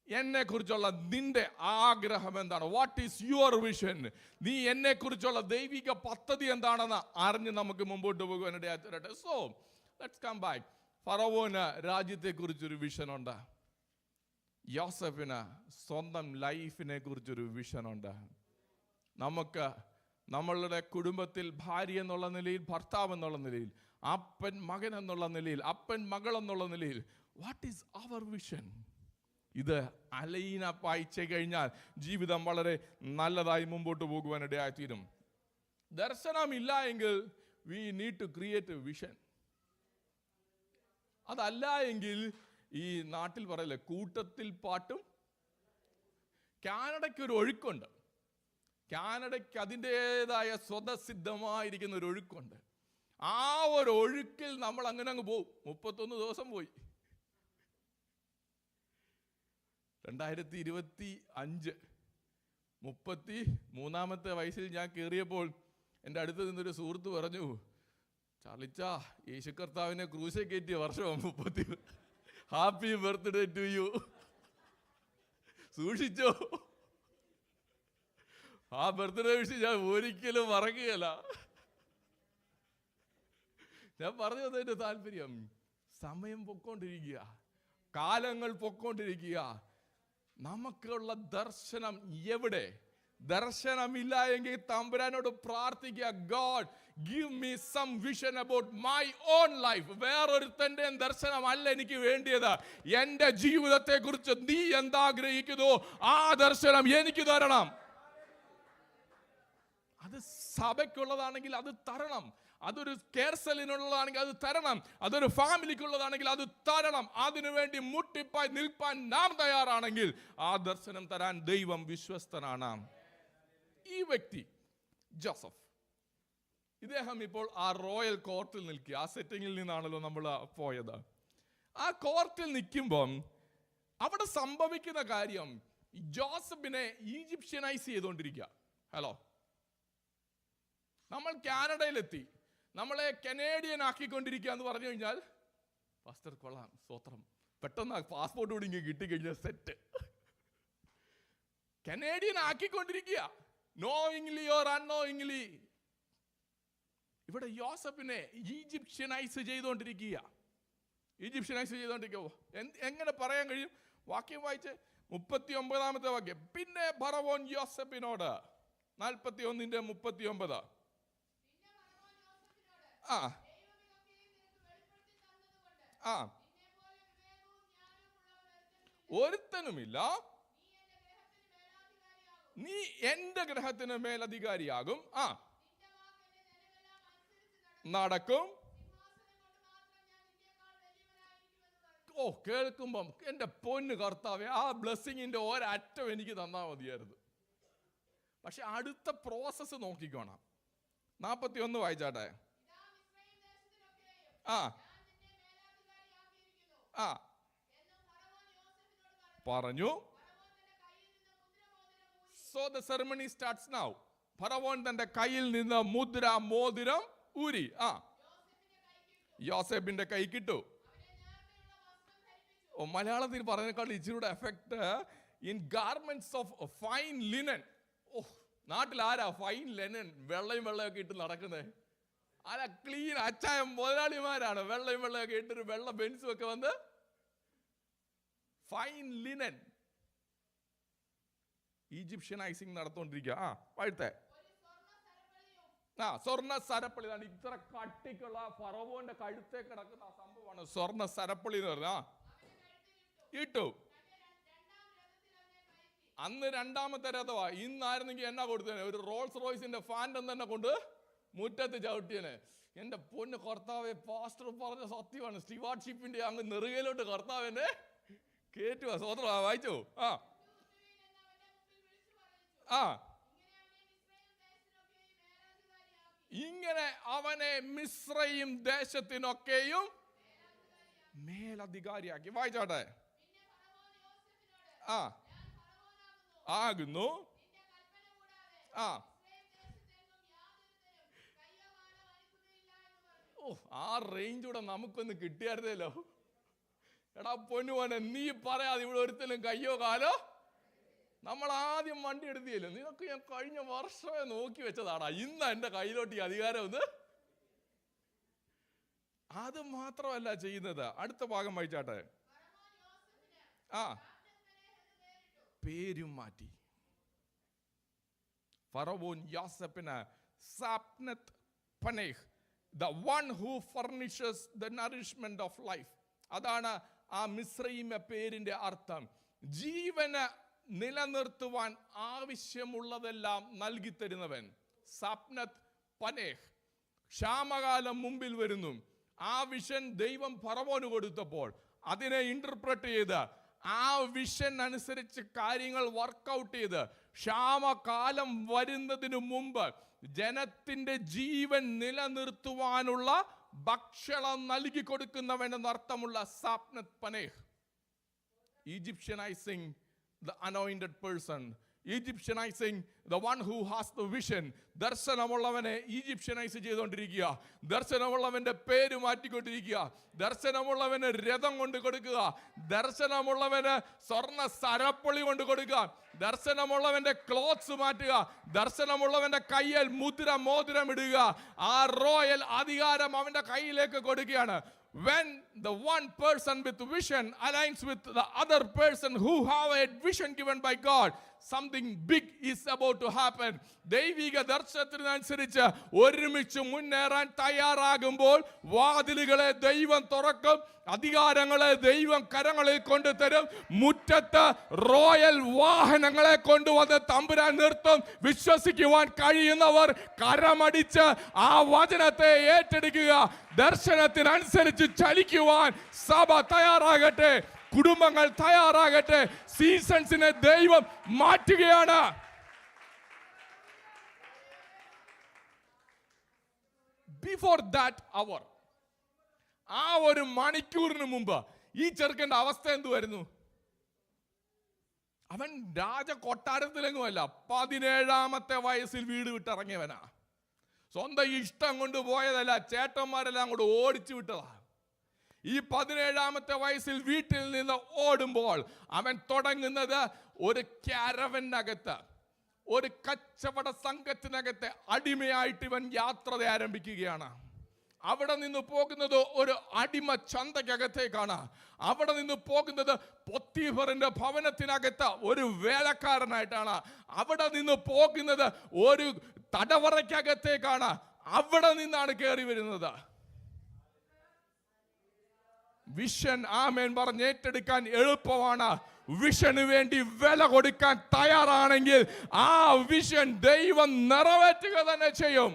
എന്നെ കുറിച്ചുള്ള നിന്റെ ആഗ്രഹം എന്താണ്? What is your vision? നീ എന്നെ കുറിച്ചുള്ള ദൈവിക പദ്ധതി എന്താണെന്ന് അറിഞ്ഞ് നമുക്ക് മുമ്പോട്ട് പോകുവാനിടയായിട്ട്. So let's come back. ഫറവോന് രാജ്യത്തെ കുറിച്ചൊരു വിഷനുണ്ട്. യോസേഫിന് സ്വന്തം ലൈഫിനെ കുറിച്ചൊരു വിഷനുണ്ട്. നമുക്ക് നമ്മളുടെ കുടുംബത്തിൽ ഭാര്യ എന്നുള്ള നിലയിൽ, ഭർത്താവ് എന്നുള്ള നിലയിൽ, അപ്പൻ മകൻ എന്നുള്ള നിലയിൽ, അപ്പൻ മകൾ എന്നുള്ള നിലയിൽ, വാട്ട് ഈസ് അവർ വിഷൻ? ഇത് അലൈനപ്പായിച്ചു കഴിഞ്ഞാൽ ജീവിതം വളരെ നല്ലതായി മുമ്പോട്ട് പോകുവാനിടയായിത്തീരും. ദർശനമില്ല എങ്കിൽ we need to create a vision. അതല്ല എങ്കിൽ ഈ നാട്ടിൽ പറയല്ലേ, കൂട്ടത്തിൽ പാട്ടും. കാനഡയ്ക്ക് ഒരു ഒഴുക്കുണ്ട്. കാനഡയ്ക്ക് അതിൻ്റെതായ സ്വതസിദ്ധമായിരിക്കുന്ന ഒരു ഒഴുക്കുണ്ട്. ആ ഒരു ഒഴുക്കിൽ നമ്മൾ അങ്ങനെ അങ്ങ് പോവും. 31 ദിവസം പോയി. 2025 33-ാമത്തെ വയസ്സിൽ ഞാൻ കയറിയപ്പോൾ എൻ്റെ അടുത്ത് നിന്നൊരു സുഹൃത്ത് പറഞ്ഞു, ചാർലിച്ചാ, യേശു കർത്താവിനെ ക്രൂശെ കയറ്റിയ വർഷമാണ് 30. Happy birthday to you. സൂക്ഷിച്ചോ. ആ ബർത്ത്ഡേ വിഷയം ഞാൻ ഒരിക്കലും മറക്കുകയല്ല. ഞാൻ പറഞ്ഞു തന്നതിൻ്റെ താല്പര്യം, സമയം പൊക്കോണ്ടിരിക്കുക, കാലങ്ങൾ പൊക്കോണ്ടിരിക്കുക. നമുക്കുള്ള ദർശനം എവിടെ? ദർശനമില്ല എങ്കിൽ തമ്പുരാനോട് പ്രാർത്ഥിക്കുക, God give me some vision about my own life. വേറൊരുത്തൻ്റെ ദർശനമല്ല എനിക്ക് വേണ്ടിയത്. എൻ്റെ ജീവിതത്തെ കുറിച്ച് നീ എന്താഗ്രഹിക്കുന്നു ആ ദർശനം എനിക്ക് തരണം. അത് സഭയ്ക്കുള്ളതാണെങ്കിൽ അത് തരണം, അതൊരു കേർസലിനുള്ളതാണെങ്കിൽ അത് തരണം, അതൊരു ഫാമിലിക്കുള്ളതാണെങ്കിൽ അത് തരണം. അതിനുവേണ്ടി മുട്ടിപ്പായി നിൽപ്പാൻ നാം തയ്യാറാണെങ്കിൽ ആ ദർശനം തരാൻ ദൈവം വിശ്വസ്തനാണ്. ഈ വ്യക്തി ജോസഫ്, ഇദ്ദേഹം ഇപ്പോൾ ആ റോയൽ കോർട്ടിൽ നിൽക്കുക. ആ സെറ്റിങ്ങിൽ നിന്നാണല്ലോ നമ്മൾ പോയത്. ആ കോർട്ടിൽ നിൽക്കുമ്പം അവിടെ സംഭവിക്കുന്ന കാര്യം, ജോസഫിനെ ഈജിപ്ഷ്യനൈസ് ചെയ്തുകൊണ്ടിരിക്കുക. ഹലോ, നമ്മൾ കാനഡയിലെത്തി, നമ്മളെ കനേഡിയൻ ആക്കിക്കൊണ്ടിരിക്കുക എന്ന് പറഞ്ഞു കഴിഞ്ഞാൽ, പാസ്റ്റർ കൊള്ളാം, സ്വത്രം, പെട്ടെന്ന് പാസ്പോർട്ട് കൂടി ഇങ്ങനെ കിട്ടിക്കഴിഞ്ഞാൽ സെറ്റ്. കനേഡിയൻ ആക്കിക്കൊണ്ടിരിക്കുക, നോയിങ്ലി ഓർ അൺനോയിങ്ലി. ഇവിടെ യോസഫിനെ ഈജിപ്ഷ്യനൈസ് ചെയ്തുകൊണ്ടിരിക്കുക. എങ്ങനെ പറയാൻ കഴിയും? വാക്യം വായിച്ച് 39-ാമത്തെ വാക്യം. പിന്നെ ഫറവോൻ യോസഫിനോട്, 41:39. ഒരുത്തനുമില്ല, നീ എന്റെ ഗ്രഹത്തിന് മേലധികാരിയാകും, നടക്കും. ഓ, കേൾക്കുമ്പം എന്റെ പൊന്ന് കർത്താവേ, ആ ബ്ലെസ്സിങ്ങിന്റെ ഒരറ്റം എനിക്ക് തന്നാൽ മതിയായിരുന്നു. പക്ഷെ അടുത്ത പ്രോസസ്സ് നോക്കിക്കോണം. 41 വായിച്ചാട്ടെ. പറഞ്ഞു. So the ceremony starts now. ഫറവോൻ തന്റെ കയ്യിൽ നിന്ന് മോതിരം ഊരി യോസേഫിന്റെ കൈ കിട്ടു. മലയാളത്തിൽ പറഞ്ഞേക്കാൾ ഇച്ചിരിയുടെ effect, in garments of fine linen. നാട്ടിൽ ആരാ ഫൈൻ ലിനൻ വെള്ളയും വെള്ളയൊക്കെ ഇട്ട് നടക്കുന്നത്? ആരാ? ക്ലീൻ അച്ചായ മുതലാളിമാരാണ്. വെള്ളയും വെള്ളയൊക്കെ ഇട്ടൊരു വെള്ള ബെൻസും ഒക്കെ വന്ന് ഫൈൻ ലിനൻ ഈജിപ്ഷ്യനൈസിങ് നടത്തുകൊണ്ടിരിക്കുക. പഴുത്തെ സ്വർണ്ണ സരപ്പളി. ഇത്ര കട്ടിക്കുള്ള ഫറവോന്റെ കഴുത്തേ കിടക്കുന്ന ആ സംഭവമാണ് സ്വർണ്ണ സരപ്പളി എന്ന് പറഞ്ഞാ ഇട്ടു. അന്ന് 2ാമത്തെ രഥവാ. ഇന്നായിരുന്നെങ്കിൽ എന്നാ കൊടുത്തേനെ? ഒരു റോൾസ് റോയ്സിന്റെ ഫാൻറ്റം തന്നെ കൊണ്ട് മുറ്റത്ത് ചവിട്ടിയനെ. എന്റെ പൊന്ന് കർത്താവെ, പാസ്റ്റർ പറഞ്ഞ സത്യമാണ്. സ്റ്റിവാർഡ്ഷിപ്പിന്റെ അങ്ങ് നെറുകയിലോട്ട് കർത്താവിനെ കേറ്റുക. സ്വതന്ത്ര വായിച്ചോ. ഇങ്ങനെ അവനെ മിസ്രയീം ദേശത്തിനൊക്കെയും മേലധികാരിയാക്കി. വായിച്ചോട്ടെ. ആകുന്നു. ആ റേഞ്ചൂടെ നമുക്കൊന്ന് കിട്ടിയായിരുന്നല്ലോ. എടാ പൊന്നുപോലെ, നീ പറയാതെ ഇവിടെ ഒരുത്തലും കയ്യോ കാലോ. നമ്മൾ ആദ്യം വണ്ടി എടുത്തിയല്ലോ. നിനക്ക് ഞാൻ കഴിഞ്ഞ വർഷമേ നോക്കി വെച്ചതാടാ. ഇന്ന് എന്റെ കയ്യിലോട്ട് ഈ അധികാരം ഒന്ന്. അത് മാത്രമല്ല ചെയ്യുന്നത്. അടുത്ത ഭാഗം വായിച്ചാട്ടെ. പേരും മാറ്റി. ഫറവോൻ യോസഫിന് സാപ്നത്ത് പനേഹ്, the one who furnishes the nourishment of life. അതാണ് ആ മിസ്രയീമ പേരിന്റെ അർത്ഥം. ജീവന് നിലനിർത്തുവാൻ ആവശ്യമുള്ളതെല്ലാം നൽകി തരുന്നവൻ. സാപ്നത്ത് പനേഹ്. ക്ഷാമകാലം മുമ്പിൽ വരുന്നു. ആ വിഷൻ ദൈവം ഫറവോന് കൊടുത്തപ്പോൾ അതിനെ ഇന്റർപ്രറ്റ് ചെയ്ത് ആ വിഷൻ അനുസരിച്ച് കാര്യങ്ങൾ വർക്കൗട്ട് ചെയ്ത് ക്ഷാമകാലം വരുന്നതിന് മുമ്പ് ജനത്തിന്റെ ജീവൻ നിലനിർത്തുവാനുള്ള ഭക്ഷണം നൽകി കൊടുക്കുന്നവൻ എന്നർത്ഥമുള്ള സാപ്നത് പനേഹ്. Egyptianizing the anointed person, Egyptianizing the one who has the vision. ദർശനമുള്ളവനെ ഈജിപ്ഷ്യനൈസ് ചെയ്തുകൊണ്ടിരിക്കുക, ദർശനമുള്ളവന്റെ പേര് മാറ്റിക്കൊണ്ടിരിക്കുക, ദർശനമുള്ളവന് രഥം കൊണ്ട് കൊടുക്കുക, ദർശനമുള്ളവന് സ്വർണ്ണ സരപ്പൊളി കൊണ്ട് കൊടുക്കുക, ദർശനമുള്ളവന്റെ ക്ലോത്ത്സ് മാറ്റുക, ദർശനമുള്ളവന്റെ കയ്യിൽ മോതിരം ഇടുക. ആ റോയൽ അധികാരം അവന്റെ കയ്യിലേക്ക് കൊടുക്കുകയാണ്. When the one person with vision aligns with the other person who have a vision given by God, something big is about to happen. ദൈവിക ദർശനത്തിനനുസരിച്ച് ഒരുമിച്ച് മുന്നേറാൻ തയ്യാറാകുമ്പോൾ വാതിലുകളെ ദൈവം തുറക്കും, അധികാരങ്ങളെ ദൈവം കരങ്ങളിൽ കൊണ്ടുതരും, മുറ്റത്ത് റോയൽ വാഹനങ്ങളെ കൊണ്ടുവന്ന് തമ്പുരാൻ നിർത്തും. വിശ്വസിക്കുവാൻ കഴിയുന്നവർ കരമടിച്ച് ആ വചനത്തെ ഏറ്റെടുക്കുക. ദർശനത്തിനനുസരിച്ച് ചലിക്കുവാൻ സഭ തയ്യാറാകട്ടെ, കുടുംബങ്ങൾ തയ്യാറാകട്ടെ. സീസൺസിനെ ദൈവം മാറ്റുകയാണ്. ബിഫോർ ദാറ്റ് അവർ, ആ ഒരു മണിക്കൂറിന് മുമ്പ് ഈ ചെറുക്കന്റെ അവസ്ഥ എന്തുവായിരുന്നു? അവൻ രാജ കൊട്ടാരത്തിലെങ്ങുമല്ല, 17-ാമത്തെ വയസ്സിൽ വീട് വിട്ടിറങ്ങിയവനാ. സ്വന്തം ഇഷ്ടം കൊണ്ട് പോയതല്ല, ചേട്ടന്മാരെല്ലാം കൂടെ ഓടിച്ചു വിട്ടതാ. ഈ 17-ാമത്തെ വയസ്സിൽ വീട്ടിൽ നിന്ന് ഓടുമ്പോൾ അവൻ തുടങ്ങുന്നത് ഒരു ക്യാരവനകത്ത്, ഒരു കച്ചവട സംഘത്തിനകത്തെ അടിമയായിട്ട് ഇവൻ യാത്ര ആരംഭിക്കുകയാണ്. അവിടെ നിന്ന് പോകുന്നത് ഒരു അടിമ ചന്തക്കകത്തേക്കാണ്. അവിടെ നിന്ന് പോകുന്നത് പൊത്തീഫറിന്റെ ഭവനത്തിനകത്ത് ഒരു വേലക്കാരനായിട്ടാണ്. അവിടെ നിന്ന് പോകുന്നത് ഒരു തടവറയ്ക്കകത്തേക്കാണ്. അവിടെ നിന്നാണ് കയറി വരുന്നത്. വിഷൻ ആമേൻ പറഞ്ഞ് ഏറ്റെടുക്കാൻ എളുപ്പമാണ്. വിഷന് വേണ്ടി വില കൊടുക്കാൻ തയ്യാറാണെങ്കിൽ ആ വിഷൻ ദൈവം നിറവേറ്റുക തന്നെ ചെയ്യും.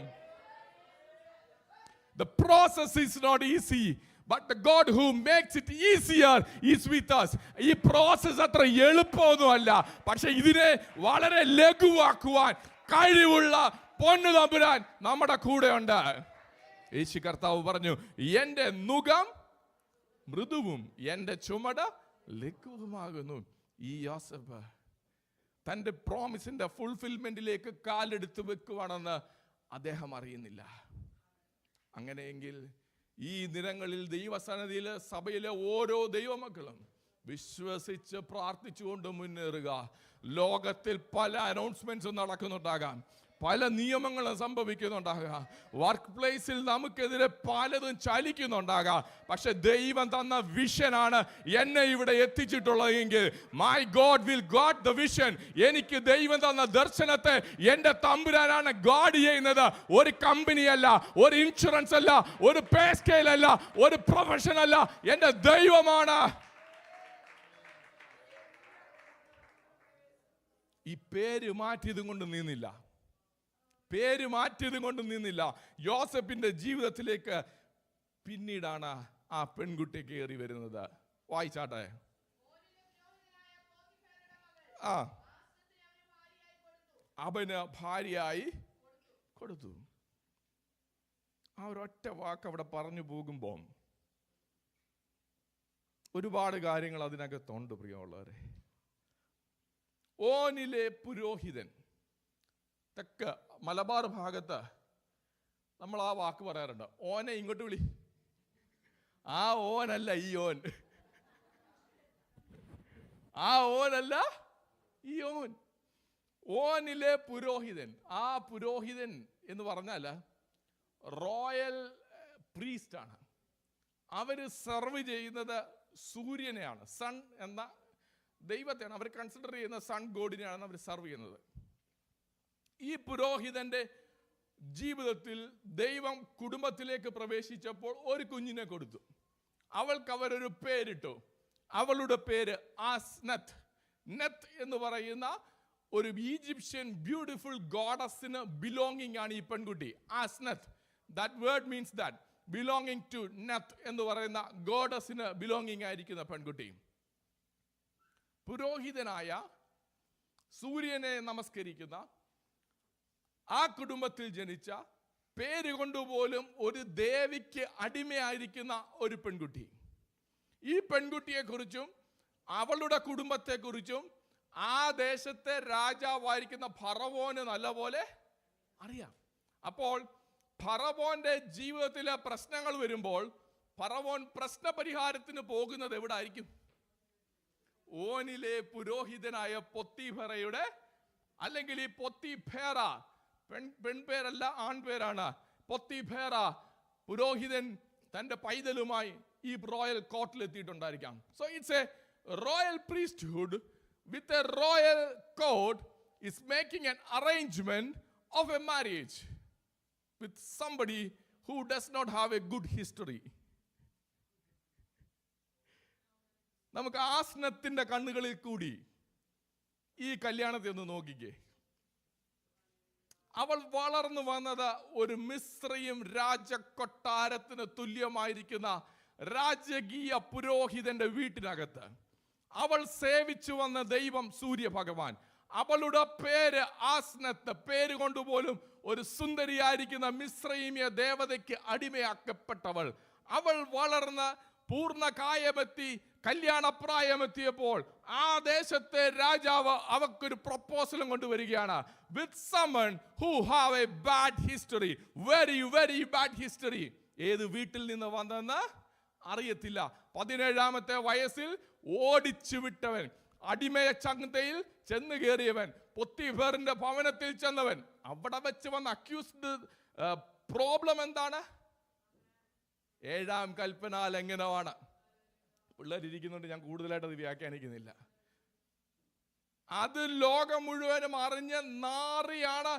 The process is not easy, but the God who makes it easier is with us. ഈ പ്രോസസ് അത്ര എളുപ്പമൊന്നുമല്ല, പക്ഷെ ഇതിനെ വളരെ ലഘുവാക്കുവാൻ കഴിവുള്ള പൊന്നു തമ്പുരാൻ നമ്മുടെ കൂടെ ഉണ്ട്. യേശു കർത്താവ് പറഞ്ഞു, എന്റെ നുകം മൃദുവും എന്റെ ചുമട് ലഘുവുമാകുന്നു. ഈ യോസേഫ് തന്റെ പ്രോമിസിന്റെ ഫുൾഫിൽമെന്റിലേക്ക് കാലെടുത്ത് വെക്കുവാണെന്ന് അദ്ദേഹം അറിയുന്നില്ല. അങ്ങനെയെങ്കിൽ ഈ ദിനങ്ങളിൽ ദൈവസന്നിധിയിൽ സഭയിലെ ഓരോ ദൈവമക്കളും വിശ്വസിച്ച് പ്രാർത്ഥിച്ചുകൊണ്ട് മുന്നേറുക. ലോകത്തിൽ പല അനൗൺസ്മെന്റ്സും നടക്കുന്നുണ്ടാകാം, പല നിയമങ്ങളും സംഭവിക്കുന്നുണ്ടാകാം, വർക്ക് പ്ലേസിൽ നമുക്കെതിരെ പലതും ചലിക്കുന്നുണ്ടാകാം. പക്ഷെ ദൈവം തന്ന വിഷനാണ് എന്നെ ഇവിടെ എത്തിച്ചിട്ടുള്ളതെങ്കിൽ my God will God the vision. എനിക്ക് ദൈവം തന്ന ദർശനത്തെ എന്റെ തമ്പുരാനാണ് ഗാഡ് ചെയ്യുന്നത്. ഒരു കമ്പനിയല്ല, ഒരു ഇൻഷുറൻസ് അല്ല, ഒരു പേ സ്കെയിൽ അല്ല, ഒരു പ്രൊഫഷൻ അല്ല, എന്റെ ദൈവമാണ്. ഈ പേര് മാറ്റിയതും കൊണ്ട് നിന്നില്ല, പേര് മാറ്റിയതും കൊണ്ട് നിന്നില്ല. യോസേഫിന്റെ ജീവിതത്തിലേക്ക് പിന്നീടാണ് ആ പെൺകുട്ടി കയറി വരുന്നത്. വായിച്ചാട്ടെ. അവന് ഭാര്യയായി കൊടുത്തു. ആ ഒരൊറ്റ വാക്ക് അവിടെ പറഞ്ഞു പോകുമ്പോൾ ഒരുപാട് കാര്യങ്ങൾ അതിനകത്തുണ്ട് പ്രിയമുള്ളവരെ. ഓനിലെ പുരോഹിതൻ, തെക്ക് മലബാർ ഭാഗത്ത് നമ്മൾ ആ വാക്ക് പറയാറുണ്ട്, ഓനെ ഇങ്ങോട്ട് വിളി. ആ ഓനല്ല ഈ ഓൻ, ആ ഓനല്ല ഈ ഓൻ. ഓനിലെ പുരോഹിതൻ. ആ പുരോഹിതൻ എന്ന് പറഞ്ഞാൽ റോയൽ പ്രീസ്റ്റ് ആണ്. അവര് സെർവ് ചെയ്യുന്നത് സൂര്യനെയാണ്, സൺ എന്ന ദൈവത്തെയാണ് അവർ കൺസിഡർ ചെയ്യുന്ന. സൺ ഗോഡിനെയാണ് അവർ സെർവ് ചെയ്യുന്നത്. ഈ പുരോഹിതന്റെ ജീവിതത്തിൽ ദൈവം കുടുംബത്തിലേക്ക് പ്രവേശിച്ചപ്പോൾ ഒരു കുഞ്ഞിനെ കൊടുത്തു. അവൾക്ക് അവരൊരു പേരിട്ടു. അവളുടെ പേര് ആസ്നത്ത്. നെത്ത് എന്ന് പറയുന്ന ഒരു ഈജിപ്ഷ്യൻ ബ്യൂട്ടിഫുൾ ഗോഡസിന് ബിലോങ്ങിങ് ആണ് ഈ പെൺകുട്ടി. Asenath, that word means that, belonging to Neith എന്ന് പറയുന്ന ഗോഡസിന് ബിലോങ്ങിങ് ആയിരിക്കുന്ന പെൺകുട്ടി. പുരോഹിതനായ സൂര്യനെ നമസ്കരിക്കുന്ന ആ കുടുംബത്തിൽ ജനിച്ച, പേര് കൊണ്ടുപോലും ഒരു ദേവിക്ക് അടിമയായിരിക്കുന്ന ഒരു പെൺകുട്ടി. ഈ പെൺകുട്ടിയെ കുറിച്ചും അവളുടെ കുടുംബത്തെ കുറിച്ചും ആ ദേശത്തെ രാജാവായിരിക്കുന്ന ഫറവോന് നല്ലപോലെ അറിയാം. അപ്പോൾ ഫറവോന്റെ ജീവിതത്തിലെ പ്രശ്നങ്ങൾ വരുമ്പോൾ ഫറവോൻ പ്രശ്നപരിഹാരത്തിന് പോകുന്നത് എവിടെ ആയിരിക്കും? ഓനിലെ പുരോഹിതനായ പൊത്തിഫേറയുടെ, അല്ലെങ്കിൽ ഈ പൊത്തിഫേറ പെൺപേരല്ല, ആൺപേരാണ്. പൊത്തിഫേറ പുരോഹിതൻ തന്റെ പൈതലുമായി ഈ റോയൽ കോർട്ടിൽ എത്തിയിട്ടുണ്ടായിരിക്കാം. So it's a royal priesthood with a royal court is making an arrangement of a marriage with somebody who does not have a good history. നമുക്ക് ആസ്നത്തിന്റെ കണ്ണുകളിൽ കൂടി ഈ കല്യാണത്തെ ഒന്ന് നോക്കിക്കേ. അവൾ വളർന്നു വന്നത് ഒരു മിസ്രയീം രാജകൊട്ടാരത്തിന് തുല്യമായിരിക്കുന്ന രാജകീയ പുരോഹിതന്റെ വീട്ടിനകത്ത്. അവൾ സേവിച്ചു വന്ന ദൈവം സൂര്യ ഭഗവാൻ. അവളുടെ പേര് ആസ്നത്ത്. പേര് കൊണ്ടുപോലും ഒരു സുന്ദരിയായിരിക്കുന്ന മിസ്രയീമ്യ ദേവതയ്ക്ക് അടിമയാക്കപ്പെട്ടവൾ. അവൾ വളർന്ന് പൂർണ്ണകായമെത്തി കല്യാണപ്രായമെത്തിയപ്പോൾ ആ ദേശത്തെ രാജാവ് അവക്കൊരു പ്രപ്പോസലും കൊണ്ടുവരികയാണ്. With someone who have a bad history, very very bad history. ഏത് വീട്ടിൽ നിന്ന് വന്നെന്ന് അറിയത്തില്ല. 17-ാമത്തെ വയസ്സിൽ ഓടിച്ചു വിട്ടവൻ, അടിമയ ചന്തയിൽ ചെന്ന് കയറിയവൻ, പൊത്തിഫേറിന്റെ ഭവനത്തിൽ ചെന്നവൻ. അവിടെ വെച്ച് വന്ന അക്യൂസ്ഡ് പ്രോബ്ലം എന്താണ്? 7-ാം കൽപ്പന ലംഘനമാണ്. പിള്ളേരിയ്ക്കുന്നുണ്ട്, ഞാൻ കൂടുതലായിട്ട് അത് വ്യാഖ്യാനിക്കുന്നില്ല. അത് ലോകം മുഴുവനും അറിഞ്ഞ് നാറിയാണ്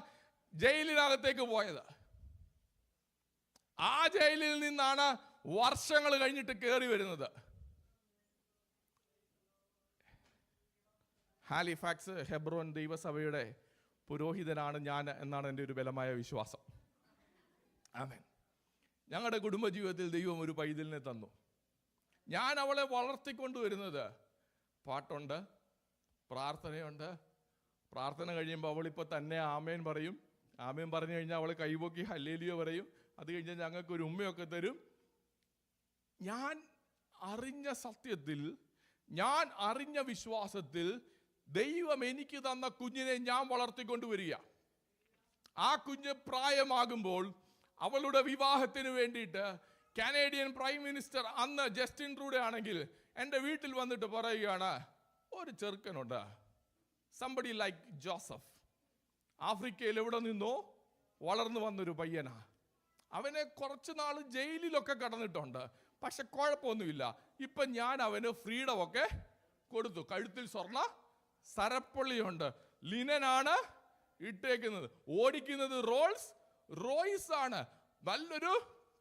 ജയിലിനകത്തേക്ക് പോയത്. ആ ജയിലിൽ നിന്നാണ് വർഷങ്ങൾ കഴിഞ്ഞിട്ട് കയറി വരുന്നത്. ഹാലിഫാക്സ് ഹെബ്രോൻ ദൈവസഭയുടെ പുരോഹിതനാണ് ഞാൻ എന്നാണ് എൻ്റെ ഒരു ബലമായ വിശ്വാസം. ആമേൻ. ഞങ്ങളുടെ കുടുംബജീവിതത്തിൽ ദൈവം ഒരു പൈതലിനെ തന്നു. ഞാൻ അവളെ വളർത്തിക്കൊണ്ടുവരുന്നത് പാട്ടുണ്ട്, പ്രാർത്ഥനയുണ്ട്. പ്രാർത്ഥന കഴിയുമ്പോൾ അവളിപ്പോൾ തന്നെ ആമേൻ പറയും. ആമേൻ പറഞ്ഞു കഴിഞ്ഞാൽ അവൾ കൈപൊക്കി ഹല്ലേലൂയ പറയും. അത് കഴിഞ്ഞാൽ ഞങ്ങൾക്കൊരു ഉമ്മയൊക്കെ തരും. ഞാൻ അറിഞ്ഞ സത്യത്തിൽ, ഞാൻ അറിഞ്ഞ വിശ്വാസത്തിൽ ദൈവം എനിക്ക് തന്ന കുഞ്ഞിനെ ഞാൻ വളർത്തിക്കൊണ്ടുവരിക. ആ കുഞ്ഞ് പ്രായമാകുമ്പോൾ അവളുടെ വിവാഹത്തിന് വേണ്ടിയിട്ട് കാനേഡിയൻ പ്രൈം മിനിസ്റ്റർ അന്ന് ജസ്റ്റിൻ ട്രൂഡോ ആണെങ്കിൽ എൻ്റെ വീട്ടിൽ വന്നിട്ട് പറയുകയാണ്, ഒരു ചെറുക്കനുണ്ട്, സംബഡി ലൈക്ക് ജോസഫ്, ആഫ്രിക്കയിൽ എവിടെ നിന്നോ വളർന്നു വന്നൊരു പയ്യനാ. അവനെ കുറച്ച് നാൾ ജയിലിലൊക്കെ കടന്നിട്ടുണ്ട്, പക്ഷെ കുഴപ്പമൊന്നുമില്ല. ഇപ്പം ഞാൻ അവന് ഫ്രീഡം ഒക്കെ കൊടുത്തു. കഴുത്തിൽ സ്വർണ്ണ സരപ്പള്ളിയുണ്ട്, ലിനനാണ് ഇട്ടേക്കുന്നത്, ഓടിക്കുന്നത് റോൾസ് റോയ്സ് ആണ്, നല്ലൊരു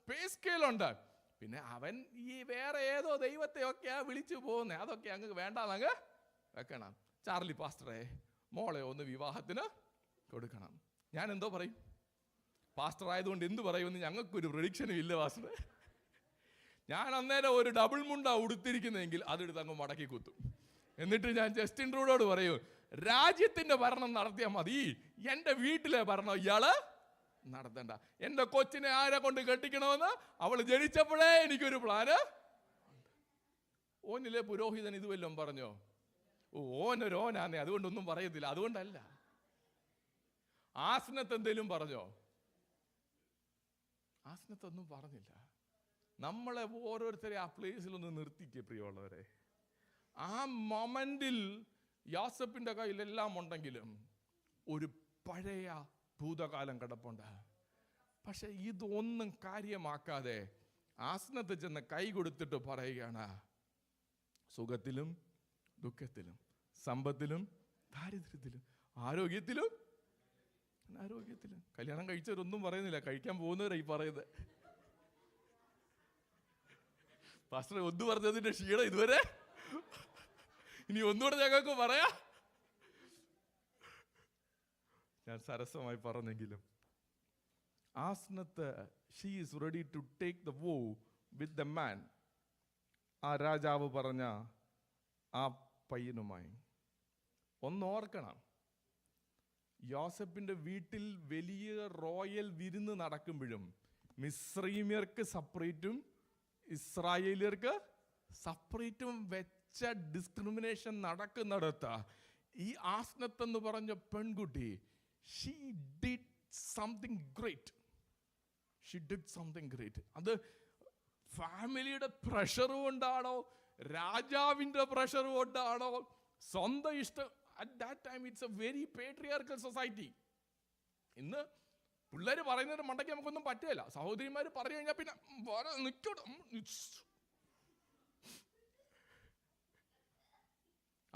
പേ സ്കെയിലുണ്ട്. പിന്നെ അവൻ ഈ വേറെ ഏതോ ദൈവത്തെയൊക്കെയാ വിളിച്ചു പോകുന്നത്. അതൊക്കെ അങ്ങ് വേണ്ടാന്നങ്ങ് വെക്കണം. ചാർലി പാസ്റ്ററെ, മോളെ ഒന്ന് വിവാഹത്തിന് കൊടുക്കണം. ഞാൻ എന്തോ പറയും? പാസ്റ്റർ ആയതുകൊണ്ട് എന്ത് പറയുമെന്ന് ഞങ്ങൾക്കൊരു പ്രഡിക്ഷനും ഇല്ല പാസ്റ്ററെ. ഞാൻ അന്നേരം ഒരു ഡബിൾ മുണ്ട ഉടുത്തിരിക്കുന്നതെങ്കിൽ അതെടുത്ത് അങ്ങ് മടക്കി കുത്തും. എന്നിട്ട് ഞാൻ ജസ്റ്റിൻ ട്രൂഡോട് പറയും, രാജ്യത്തിന്റെ ഭരണം നടത്തിയാൽ മതി, എൻ്റെ വീട്ടിലെ ഭരണം ഇയാള് നടത്തണ്ട. എൻ്റെ കൊച്ചിനെ ആരെ കൊണ്ട് കെട്ടിക്കണമെന്ന് അവൾ ജനിച്ചപ്പോഴേ എനിക്കൊരു പ്ലാന്. ഓനിലെ പുരോഹിതൻ ഇത് വല്ലതും പറഞ്ഞോ? ഓനൊരോനാന്നേ, അതുകൊണ്ടൊന്നും പറയത്തില്ല. അതുകൊണ്ടല്ല. ആസ്നത്ത് എന്തേലും പറഞ്ഞോ? ആസ്നത്തൊന്നും പറഞ്ഞില്ല. നമ്മളെ ഓരോരുത്തരെ ആ പ്ലേസിലൊന്ന് നിർത്തിക്കേ പ്രിയമുള്ളവരെ. ആ മൊമെന്റിൽ യാസപ്പിന്റെ കയ്യിലെല്ലാം ഉണ്ടെങ്കിലും ഒരു പഴയ ഭൂതകാലം കിടപ്പുണ്ട്. പക്ഷെ ഇതൊന്നും കാര്യമാക്കാതെ ആസ്നത്ത് ചെന്ന് കൈ കൊടുത്തിട്ട് പറയുകയാണ്, സുഖത്തിലും ദുഃഖത്തിലും, സമ്പത്തിലും ദാരിദ്ര്യത്തിലും, ആരോഗ്യത്തിലും അനാരോഗ്യത്തിലും. കല്യാണം കഴിച്ചവരൊന്നും പറയുന്നില്ല, കഴിക്കാൻ പോകുന്നവരായി പറയുന്നത്. പാസ്റ്റർ ഒന്ന് പറഞ്ഞതിന്റെ ക്ഷീണം ഇതുവരെ, ഇനി ഒന്നുകൂടെ ഞങ്ങൾക്ക് പറയാം. ഞാൻ സരസമായി പറഞ്ഞെങ്കിലും Asenath, she is ready to take the vow with the man. ആ രാജാവ് പറഞ്ഞ ആ പയ്യനുമായി ഒന്നോർക്കണം, യോസെഫിന്റെ വീട്ടിൽ വലിയ റോയൽ വിരുന്ന് നടക്കുമ്പോഴും മിസ്രൈമ്യർക്ക് സെപ്പറേറ്റും ഇസ്രായേലിയർക്ക് സെപ്പറേറ്റും വെച്ച ഡിസ്ക്രിമിനേഷൻ നടക്കുന്നിടത്ത് ഈ ആസ്നത്ത് എന്ന് പറഞ്ഞ പെൺകുട്ടി she did something great. She did something great. അത് ഫാമിലിയുടെ പ്രഷർ കൊണ്ടാണോ, രാജാവിന്റെ പ്രഷർ കൊണ്ടാണോ, സ്വന്തം ഇഷ്ടം? At that time it's a very patriarchal society. ഇന്ന് പിള്ളേര് പറയുന്നൊരു മണ്ടയ്ക്ക് നമുക്കൊന്നും പറ്റില്ല. സഹോദരിമാര് പറഞ്ഞു കഴിഞ്ഞാൽ പിന്നെ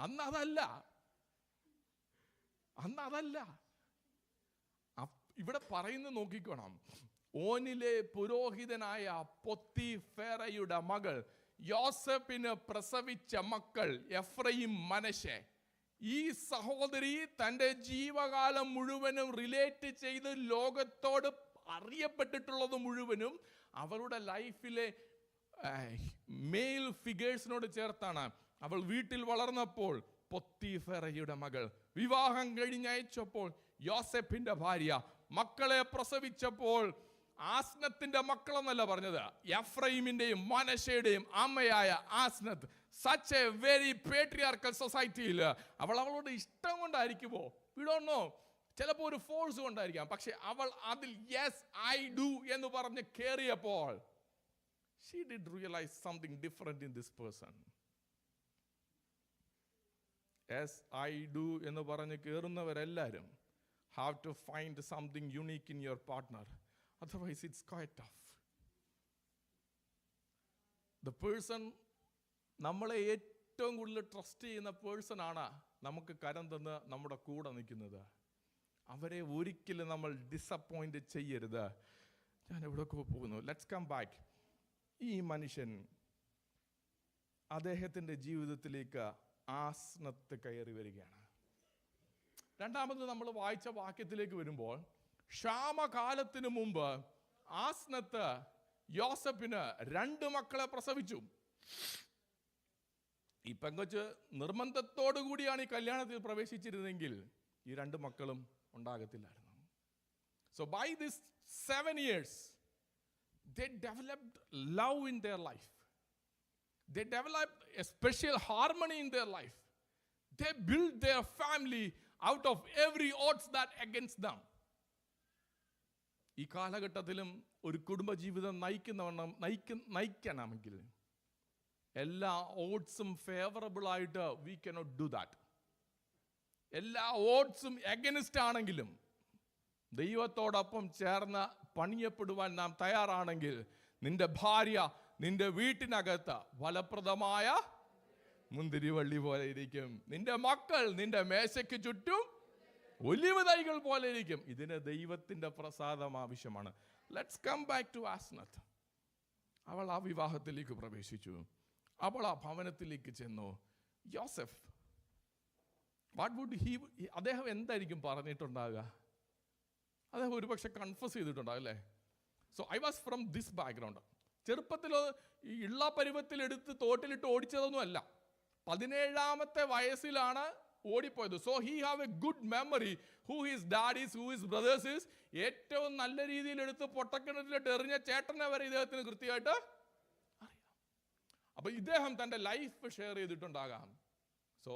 അന്നതല്ല. ഇവിടെ പറയുന്നത് നോക്കിക്കോണം. ഓനിലെ പുരോഹിതനായ പൊത്തിഫേറയുടെ മകൾ യോസെഫിന് പ്രസവിച്ച മക്കൾ എഫ്രൈം, മനശ്ശെ. ഈ സഹോദരി തൻ്റെ ജീവകാലം മുഴുവനും റിലേറ്റ് ചെയ്ത് ലോകത്തോട് അറിയപ്പെട്ടിട്ടുള്ളത് മുഴുവനും അവളുടെ ലൈഫിലെ മെയിൽ ഫിഗേഴ്സിനോട് ചേർത്താണ്. അവൾ വീട്ടിൽ വളർന്നപ്പോൾ പൊത്തിഫേറയുടെ മകൾ, വിവാഹം കഴിഞ്ഞയച്ചപ്പോൾ യോസെഫിന്റെ ഭാര്യ, മക്കളെ പ്രസവിച്ചപ്പോൾ ആസ്നത്തിന്റെ മക്കളെന്നല്ല പറഞ്ഞത്, എഫ്രൈമിന്റെയും മനശ്ശയുടെയും അമ്മയായ ആസ്നത്ത്. സച്ച് എ വെരി പേട്രിയാർക്കൽ സൊസൈറ്റിയിൽ അവൾ അവളോട് ഇഷ്ടം കൊണ്ടായിരിക്കുമോ? We don't know. ചിലപ്പോൾ ഒരു ഫോഴ്സ് കൊണ്ടായിരിക്കാം. പക്ഷെ അവൾ അതിൽ യെസ് ഐ ഡു എന്ന് പറഞ്ഞ് കയറിയപ്പോൾ she did realize something different in this person. Yes I do എന്ന് പറഞ്ഞ് കയറുന്നവരെല്ലാവരും have to find something unique in your partner. Otherwise it's quite tough. The person നമ്മളെ ഏറ്റവും കൂടുതൽ ട്രസ്റ്റ് ചെയ്യുന്ന പേഴ്സൺ ആണ് നമുക്ക് കരം തന്ന് നമ്മുടെ കൂടെ നിൽക്കുന്നത്. അവരെ ഒരിക്കലും നമ്മൾ ഡിസപ്പോയിന്റ് ചെയ്യരുത്. ഞാൻ എവിടെയൊക്കെ പോകുന്നു. Let's come back. ഈ മനുഷ്യൻ അദ്ദേഹത്തിൻ്റെ ജീവിതത്തിലേക്ക് ആസ്നത്ത് കയറി വരികയാണ്. രണ്ടാമത് നമ്മൾ വായിച്ച വാക്യത്തിലേക്ക് വരുമ്പോൾ, ക്ഷാമകാലത്തിന് മുമ്പ് ആസ്നത്ത് യോസെഫിന് 2 മക്കളെ പ്രസവിച്ചു. ഈ പെങ്കൊച്ച് നിർബന്ധത്തോടു കൂടിയാണ് ഈ കല്യാണത്തിൽ പ്രവേശിച്ചിരുന്നെങ്കിൽ ഈ 2 മക്കളും ഉണ്ടാകത്തില്ലായിരുന്നു. So by this 7 years they developed love in their life. They developed a special harmony in their life. They built their family out of every odds that against them. ഈ കാലഘട്ടത്തിലും ഒരു കുടുംബജീവിതം നയിക്കണമെങ്കിൽ എല്ലാ ഓഡ്സും ഫേവറബിൾ ആയിട്ട് വി കനോട്ട് ഡു ദാറ്റ്. എല്ലാ ഓഡ്സും എഗനിസ്റ്റ് ആണെങ്കിലും ദൈവത്തോടൊപ്പം ചേർന്ന് പണിയപ്പെടുവാൻ നാം തയ്യാറാണെങ്കിൽ നിന്റെ ഭാര്യ നിന്റെ വീട്ടിനകത്ത് ഫലപ്രദമായ മുന്തിരിവള്ളി പോലെ ഇരിക്കും. നിന്റെ മക്കൾ നിന്റെ മേശയ്ക്ക് ചുറ്റും ഒലിവ് തൈകൾ പോലെ ഇരിക്കും. ഇതിന് ദൈവത്തിന്റെ പ്രസാദം ആവശ്യമാണ്. Let's come back to Asenath. അവൾ ആ വിവാഹത്തിലേക്ക് പ്രവേശിച്ചു. അവൾ ആ ഭവനത്തിലേക്ക് ചെന്നു. യോസെഫ് അദ്ദേഹം എന്തായിരിക്കും പറഞ്ഞിട്ടുണ്ടാകുക? അദ്ദേഹം ഒരുപക്ഷെ കൺഫസ് ചെയ്തിട്ടുണ്ടാകും അല്ലേ? So I was from this background. ചെറുപ്പത്തിൽ ഈ ഇള്ള പരുവത്തിലെടുത്ത് തോട്ടിലിട്ട് ഓടിച്ചതൊന്നും അല്ല. 17-ാമത്തെ വയസ്സിലാണ് ഓടിപ്പോയത്. So he have a good memory who his daddy's who his brothers is. ഏറ്റവും നല്ല രീതിയിൽ എടുത്ത് പൊട്ടക്കിണറ്റിലിട്ട് എറിഞ്ഞ ചേട്ടനെ വരെ ഇദ്ദേഹത്തിന് കൃത്യമായിട്ട് അറിയാം. അപ്പൊ ഇദ്ദേഹം തൻ്റെ ലൈഫ് ഷെയർ ചെയ്തിട്ടുണ്ടാകാം. So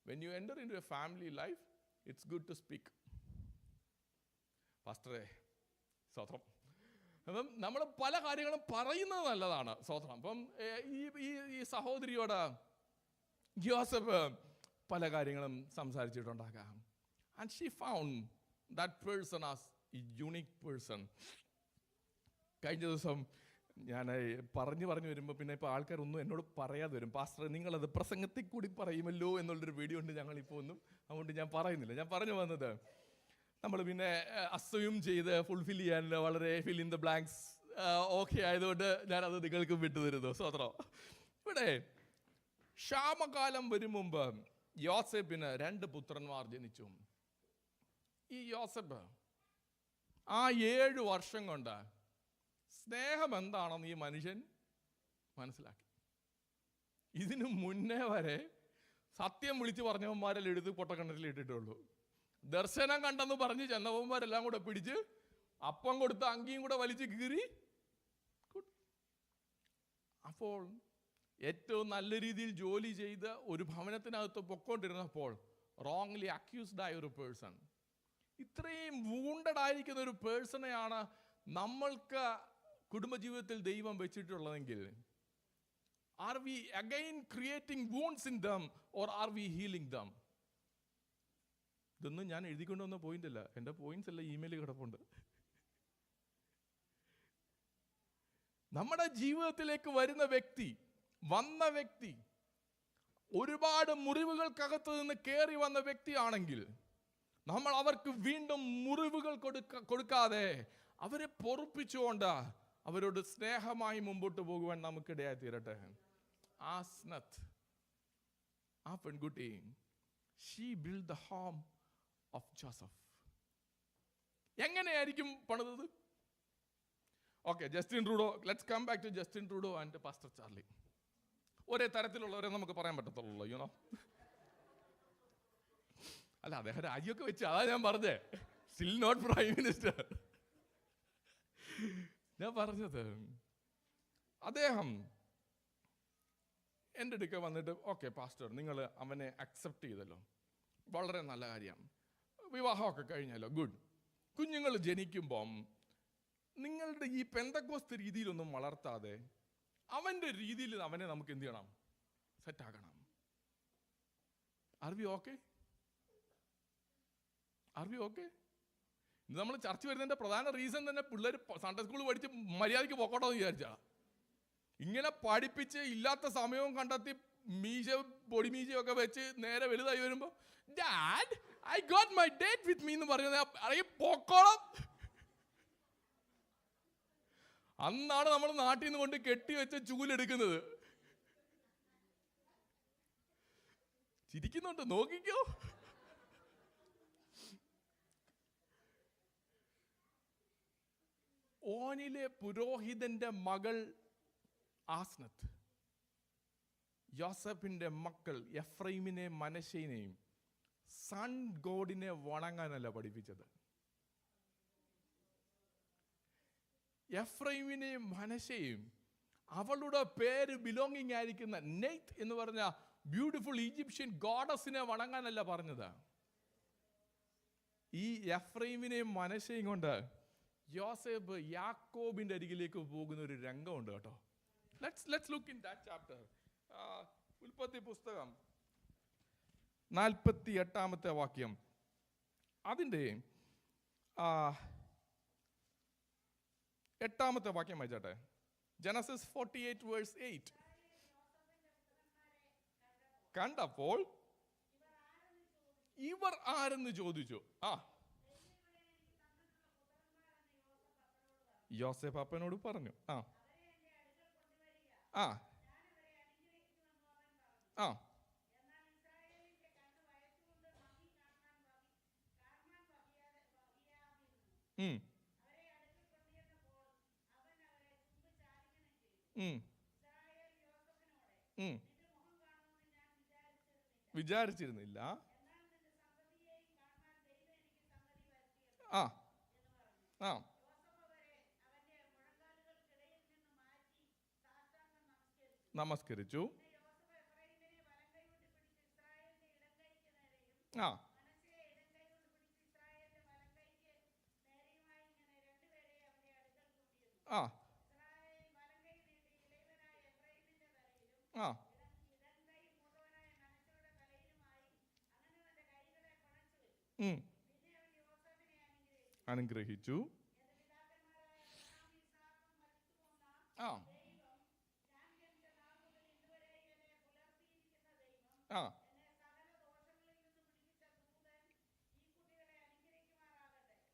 when you enter into a family life, it's good to speak. പാസ്റ്ററെ സ്വത്രം. അപ്പം നമ്മൾ പല കാര്യങ്ങളും പറയുന്നത് നല്ലതാണ്. സ്വത്രം. അപ്പം ഈ സഹോദരിയോട് യോസെഫ് പല കാര്യങ്ങളും സംസാരിച്ചിട്ടുണ്ടാകാം. And she found that person as a unique person. കഴിഞ്ഞ ദിവസം ഞാൻ പറഞ്ഞു വരുമ്പോൾ പിന്നെ ഇപ്പോൾ ആൾക്കാരൊന്നും എന്നോട് പറയാതെ വരും, പാസ്റ്റർ നിങ്ങളത് പ്രസംഗത്തിൽ കൂടി പറയുമല്ലോ എന്നുള്ളൊരു വീഡിയോ ഉണ്ട് ഞങ്ങളിപ്പോൾ ഒന്നും, അതുകൊണ്ട് ഞാൻ പറയുന്നില്ല. ഞാൻ പറഞ്ഞു വന്നത്, നമ്മൾ പിന്നെ അസ്യൂം ചെയ്ത് ഫുൾഫിൽ ചെയ്യാൻ വളരെ fill in the blanks okay ആയതുകൊണ്ട് ഞാനത് നിങ്ങൾക്ക് വിട്ടുതരുന്നു. സ്വത്രം. ഇവിടെ ക്ഷാമകാലം വരും മുമ്പ് യോസെഫിന് 2 പുത്രന്മാർ ജനിച്ചു. ഈ യോസെഫ് ആ 7 വർഷം കൊണ്ട് സ്നേഹം എന്താണെന്ന് ഈ മനുഷ്യൻ മനസ്സിലാക്കി. ഇതിനു മുന്നേ വരെ സത്യം വിളിച്ചു പറഞ്ഞവന്മാരെല്ലാം എടുത്ത് പൊട്ടക്കണ്ണത്തിൽ ഇട്ടിട്ടുള്ളൂ. ദർശനം കണ്ടെന്ന് പറഞ്ഞ് ചെന്നവന്മാരെല്ലാം കൂടെ പിടിച്ച് അപ്പം കൊടുത്ത് അങ്കിയും കൂടെ വലിച്ച് കീറി. അപ്പോൾ ഏറ്റവും നല്ല രീതിയിൽ ജോലി ചെയ്ത് ഒരു ഭവനത്തിനകത്ത് പൊക്കോണ്ടിരുന്നപ്പോൾ റോങ്ലി അക്യൂസ്ഡ് ആയ ഒരു പേഴ്സൺ, ഇത്രയും വൂണ്ടഡ് ആയിരിക്കുന്ന ഒരു പേഴ്സണെയാണ് നമ്മൾക്ക് കുടുംബജീവിതത്തിൽ ദൈവം വെച്ചിട്ടുള്ളതെങ്കിൽ, are we again creating wounds in them or are we healing them? ഇതൊന്നും ഞാൻ എഴുതിക്കൊണ്ട് വന്ന പോയിന്റ് അല്ല, എൻ്റെ പോയിന്റ്സ് എല്ലാം ഇമെയിൽ കിടപ്പുണ്ട്. നമ്മുടെ ജീവിതത്തിലേക്ക് വന്ന വ്യക്തി ഒരുപാട് മുറിവുകൾക്കകത്ത് നിന്ന് കയറി വന്ന വ്യക്തിയാണെങ്കിൽ നമ്മൾ അവർക്ക് വീണ്ടും മുറിവുകൾ കൊടുക്കാതെ അവരെ പൊറുപ്പിച്ചുകൊണ്ട് അവരോട് സ്നേഹമായി മുമ്പോട്ട് പോകുവാൻ നമുക്കിടയായി തീരട്ടെ. ആസ്നത്ത്, ആ പെൺകുട്ടി, she built the home of Joseph. എങ്ങനെയായിരിക്കും പണിതത്? Okay, Justin Trudeau, let's come back to Justin Trudeau and pastor Charlie. ഒരേ തരത്തിലുള്ളവരെ നമുക്ക് പറയാൻ പറ്റത്തുള്ളൂ, യുനോ. അല്ല, അദ്ദേഹം രാജിയൊക്കെ വെച്ച്, അതാ ഞാൻ പറഞ്ഞേ, സ്റ്റിൽ നോട്ട് പ്രൈം മിനിസ്റ്റർ. ഞാൻ പറഞ്ഞത്, അദ്ദേഹം എൻ്റെ അടുക്ക വന്നിട്ട്, ഓക്കെ പാസ്റ്റർ, നിങ്ങൾ അവനെ അക്സെപ്റ്റ് ചെയ്തല്ലോ, വളരെ നല്ല കാര്യം, വിവാഹമൊക്കെ കഴിഞ്ഞല്ലോ, ഗുഡ്. കുഞ്ഞുങ്ങൾ ജനിക്കുമ്പം നിങ്ങളുടെ ഈ പെന്തക്കോസ്ത് രീതിയിലൊന്നും വളർത്താതെ അവൻ്റെ രീതിയിൽ അവനെ നമുക്ക് എന്ത് ചെയ്യണം? സെറ്റാക്കണം. Are we okay? ഇത് നമ്മൾ ചർച്ച വരുന്നതിൻ്റെ പ്രധാന റീസൺ തന്നെ പിള്ളേർ സൺഡേ സ്കൂൾ പഠിച്ച് മര്യാദയ്ക്ക് പോക്കോട്ടോ എന്ന് വിചാരിച്ചാ. ഇങ്ങനെ പഠിപ്പിച്ച് ഇല്ലാത്ത സമയവും കണ്ടെത്തി പൊടിമീശയൊക്കെ വെച്ച് നേരെ വലുതായി വരുമ്പോൾ, dad I got my date with me എന്ന് പറയുന്നത് അറിയ പോക്കോളം. അന്നാണ് നമ്മൾ നാട്ടിൽ നിന്ന് കൊണ്ട് കെട്ടിവെച്ച ചൂലെടുക്കുന്നത്. ചിരിക്കുന്നുണ്ട്, നോക്കിക്കോ. ഓനിലെ പുരോഹിതന്റെ മകൾ ആസ്നത്ത് യോസഫിന്റെ മക്കൾ എഫ്രൈമിനെയും മനശ്ശെനെയും സൺ ഗോഡിനെ വണങ്ങാനല്ല പഠിപ്പിച്ചത്. എഫ്രൈമിനെയും മനശ്ശെയും അവളുടെ പേര് ബിലോങ്ങിങ് ആയിരിക്കുന്ന നെയ്ത്ത് എന്ന് പറഞ്ഞ ബ്യൂട്ടിഫുൾ ഈജിപ്ഷ്യൻ ഗോഡസിനെ വണങ്ങാനല്ല പറഞ്ഞത്. ഈ എഫ്രൈമിനെയും മനശ്ശെയും കൊണ്ട് യോസേഫ് യാക്കോബിന്റെ അരികിലേക്ക് പോകുന്ന ഒരു രംഗമുണ്ട് കേട്ടോ. Let's look in that chapter. ഉൽപ്പത്തി പുസ്തകം 48 വാക്യം, അതിൻ്റെ 8 വാക്യം വായിച്ചാട്ടെ. Genesis 48 verse 8. കണ്ടപ്പോൾ ഇവർ ആരെന്ന് ചോദിച്ചു. യോസേഫ് അപ്പനോട് പറഞ്ഞു. വിചാരിച്ചിരുന്നില്ല. നമസ്കരിച്ചു. അനുഗ്രഹിച്ചു.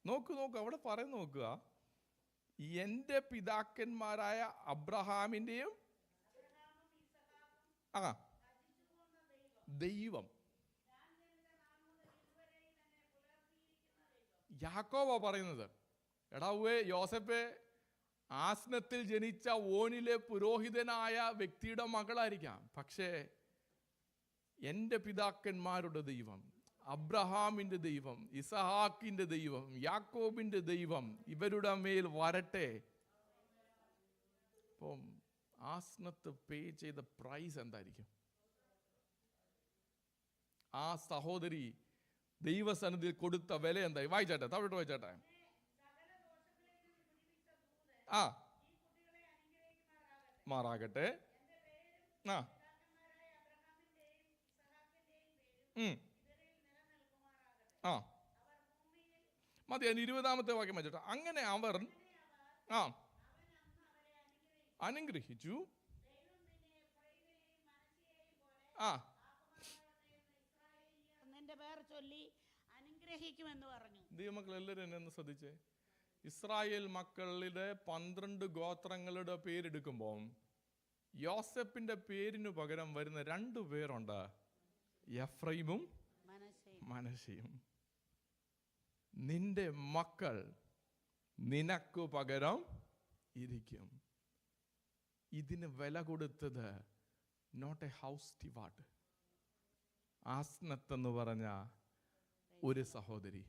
നോക്ക് അവിടെ പറയുന്ന നോക്കുക. എൻ്റെ പിതാക്കന്മാരായ അബ്രഹാമിൻ്റെയും ദൈവം, യാക്കോബാ പറയുന്നത്. എടാവേ യോസഫേ, ആസ്നത്തിൽ ജനിച്ച ഓനിലെ പുരോഹിതനായ വ്യക്തിയുടെ മകളായിരിക്കാം, പക്ഷേ എൻ്റെ പിതാക്കന്മാരുടെ ദൈവം, അബ്രഹാമിന്റെ ദൈവം, ഇസഹാക്കിന്റെ ദൈവം, യാക്കോബിന്റെ ദൈവം ഇവരുടെ മേൽ വരട്ടെ. അപ്പം ആസ്നത്ത് പേ ചെയ്ത പ്രൈസ് എന്തായിരിക്കും? ആ സഹോദരി ദൈവസന്നിധിയിൽ കൊടുത്ത വില എന്തായി? വായിച്ചാട്ടെ, താഴോട്ട് വായിച്ചാട്ടെ. ആ മാറാകട്ടെ. ആ ആ മതി. അതിന് 20-ാമത്തെ വാക്യം വെച്ചിട്ട്, അങ്ങനെ അവർ അനുഗ്രഹിച്ചു. ദൈവമക്കൾ എല്ലാവരും എന്നെ ഒന്ന് ശ്രദ്ധിച്ചേ. ഇസ്രായേൽ മക്കളുടെ 12 ഗോത്രങ്ങളുടെ പേരെടുക്കുമ്പോൾ യോസെഫിന്റെ പേരിന് പകരം വരുന്ന 2 പേരുണ്ട്, എഫ്രൈമും മനശ്ശെയും. നിന്റെ മക്കൾ നിനക്ക് പകരം ഇരിക്കും. ഇതിന് വില കൊടുത്തത് നോട്ട് എ ഹൗസ് സ്റ്റിവാർഡ്, ആസ്നത്ത് എന്ന് പറഞ്ഞ ഒരു സഹോദരി.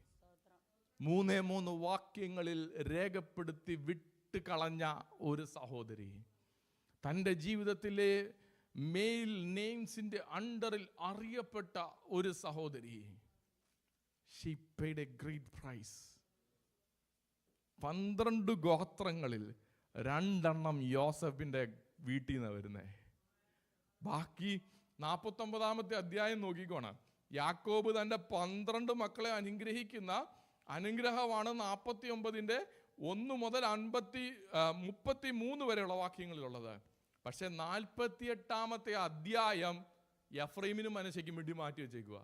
3 വാക്യങ്ങളിൽ രേഖപ്പെടുത്തി വിട്ടുകളഞ്ഞ ഒരു സഹോദരി. തൻ്റെ ജീവിതത്തിലെ മെയിൽ നെയിംസിന്റെ അണ്ടറിൽ അറിയപ്പെട്ട ഒരു സഹോദരി. She paid a great price. 12 ഗോത്രങ്ങളിൽ 2 യോസഫിന്റെ വീട്ടിൽ നിന്ന് വരുന്നേ. ബാക്കി 49-ാമത്തെ അധ്യായം നോക്കിക്കോണം. യാക്കോബ് തന്റെ 12 മക്കളെ അനുഗ്രഹിക്കുന്ന അനുഗ്രഹമാണ് 49-ന്റെ 1 മുതൽ 33 വരെയുള്ള വാക്യങ്ങളിലുള്ളത്. പക്ഷെ 48-ാമത്തെ അധ്യായം എഫ്രൈമിനും മനശ്ശെക്കും വേണ്ടി മാറ്റി വെച്ചേക്കുക.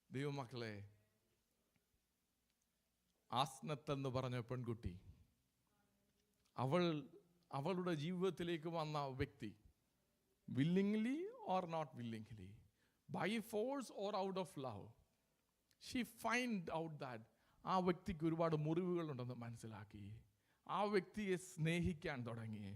ദൈവമക്കളെ, ആസ്നത്ത് എന്ന് പറഞ്ഞ പെൺകുട്ടി, അവളുടെ ജീവിതത്തിലേക്ക് വന്ന വ്യക്തി, willingly or not willingly, by force or out of love, she find out that ആ വ്യക്തിക്ക് ഒരുപാട് മുറിവുകളുണ്ടെന്ന് മനസ്സിലാക്കി. ആ വ്യക്തിയെ സ്നേഹിക്കാൻ തുടങ്ങി.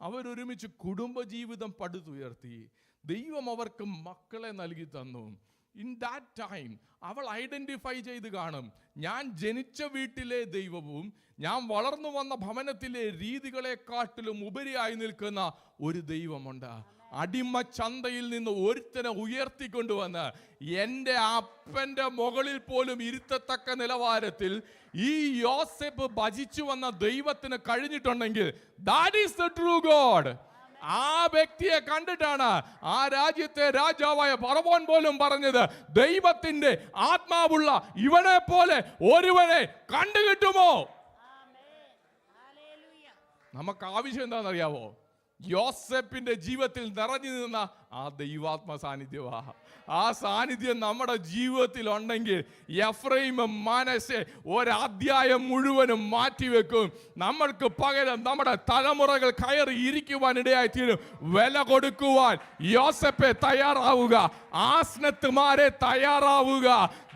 അവരൊരുമിച്ച് കുടുംബജീവിതം പടുത്തുയർത്തി. ദൈവം അവർക്ക് മക്കളെ നൽകി തന്നു. ഇൻ ദാറ്റ് ടൈം അവൾ ഐഡന്റിഫൈ ചെയ്ത് കാണും, ഞാൻ ജനിച്ച വീട്ടിലെ ദൈവവും ഞാൻ വളർന്നു വന്ന ഭവനത്തിലെ രീതികളെക്കാട്ടിലും ഉപരിയായി നിൽക്കുന്ന ഒരു ദൈവമുണ്ട്. അടിമ ചന്തയിൽ നിന്ന് ഒരുത്തനെ ഉയർത്തിക്കൊണ്ടുവന്ന് എൻ്റെ അപ്പൻ്റെ മുകളിൽ പോലും ഇരുത്തത്തക്ക നിലവാരത്തിൽ ഈ യോസേഫ് ഭജിച്ചു വന്ന ദൈവത്തിന് കഴിഞ്ഞിട്ടുണ്ടെങ്കിൽ that is the true God. ആ വ്യക്തിയെ കണ്ടിട്ടാണ് ആ രാജ്യത്തെ രാജാവായ ഫറവോൻ പോലും പറഞ്ഞത്, ദൈവത്തിന്റെ ആത്മാവുള്ള ഇവനെ പോലെ ഒരുവനെ കണ്ടുകിട്ടുമോ? നമുക്ക് ആവശ്യം എന്താണെന്നറിയാവോ? യോസേഫിന്റെ ജീവിതത്തിൽ നിറഞ്ഞു നിന്ന ആ ദൈവാത്മ സാന്നിധ്യമാ. ആ സാന്നിധ്യം നമ്മുടെ ജീവിതത്തിൽ ഉണ്ടെങ്കിൽ എഫ്രൈം മനശ്ശെ ഒരധ്യായം മുഴുവനും മാറ്റിവെക്കും. നമ്മൾക്ക് പകരം നമ്മുടെ തലമുറകൾ കയറി ഇരിക്കുവാനിടയായി തീരും. വില കൊടുക്കുവാൻ യോസേഫെ തയ്യാറാവുക, ആസ്നത്തുമാരെ തയ്യാറാവുക,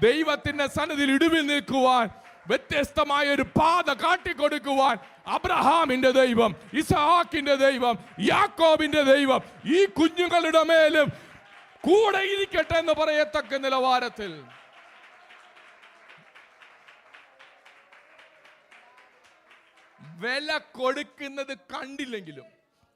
ദൈവത്തിന്റെ സന്നിധിയിൽ ഇടിവിൽ നിൽക്കുവാൻ, വ്യത്യസ്തമായ ഒരു പാത കാട്ടിക്കൊടുക്കുവാൻ അബ്രഹാമിന്റെ ദൈവം, ഇസഹാക്കിന്റെ ദൈവം, യാക്കോബിന്റെ ദൈവം ഈ കുഞ്ഞുങ്ങളുടെ മേലും കൂടെ ഇരിക്കട്ടെ എന്ന് പറയത്തക്ക നിലവാരത്തിൽ വില കൊടുക്കുന്നത് കണ്ടില്ലെങ്കിലും,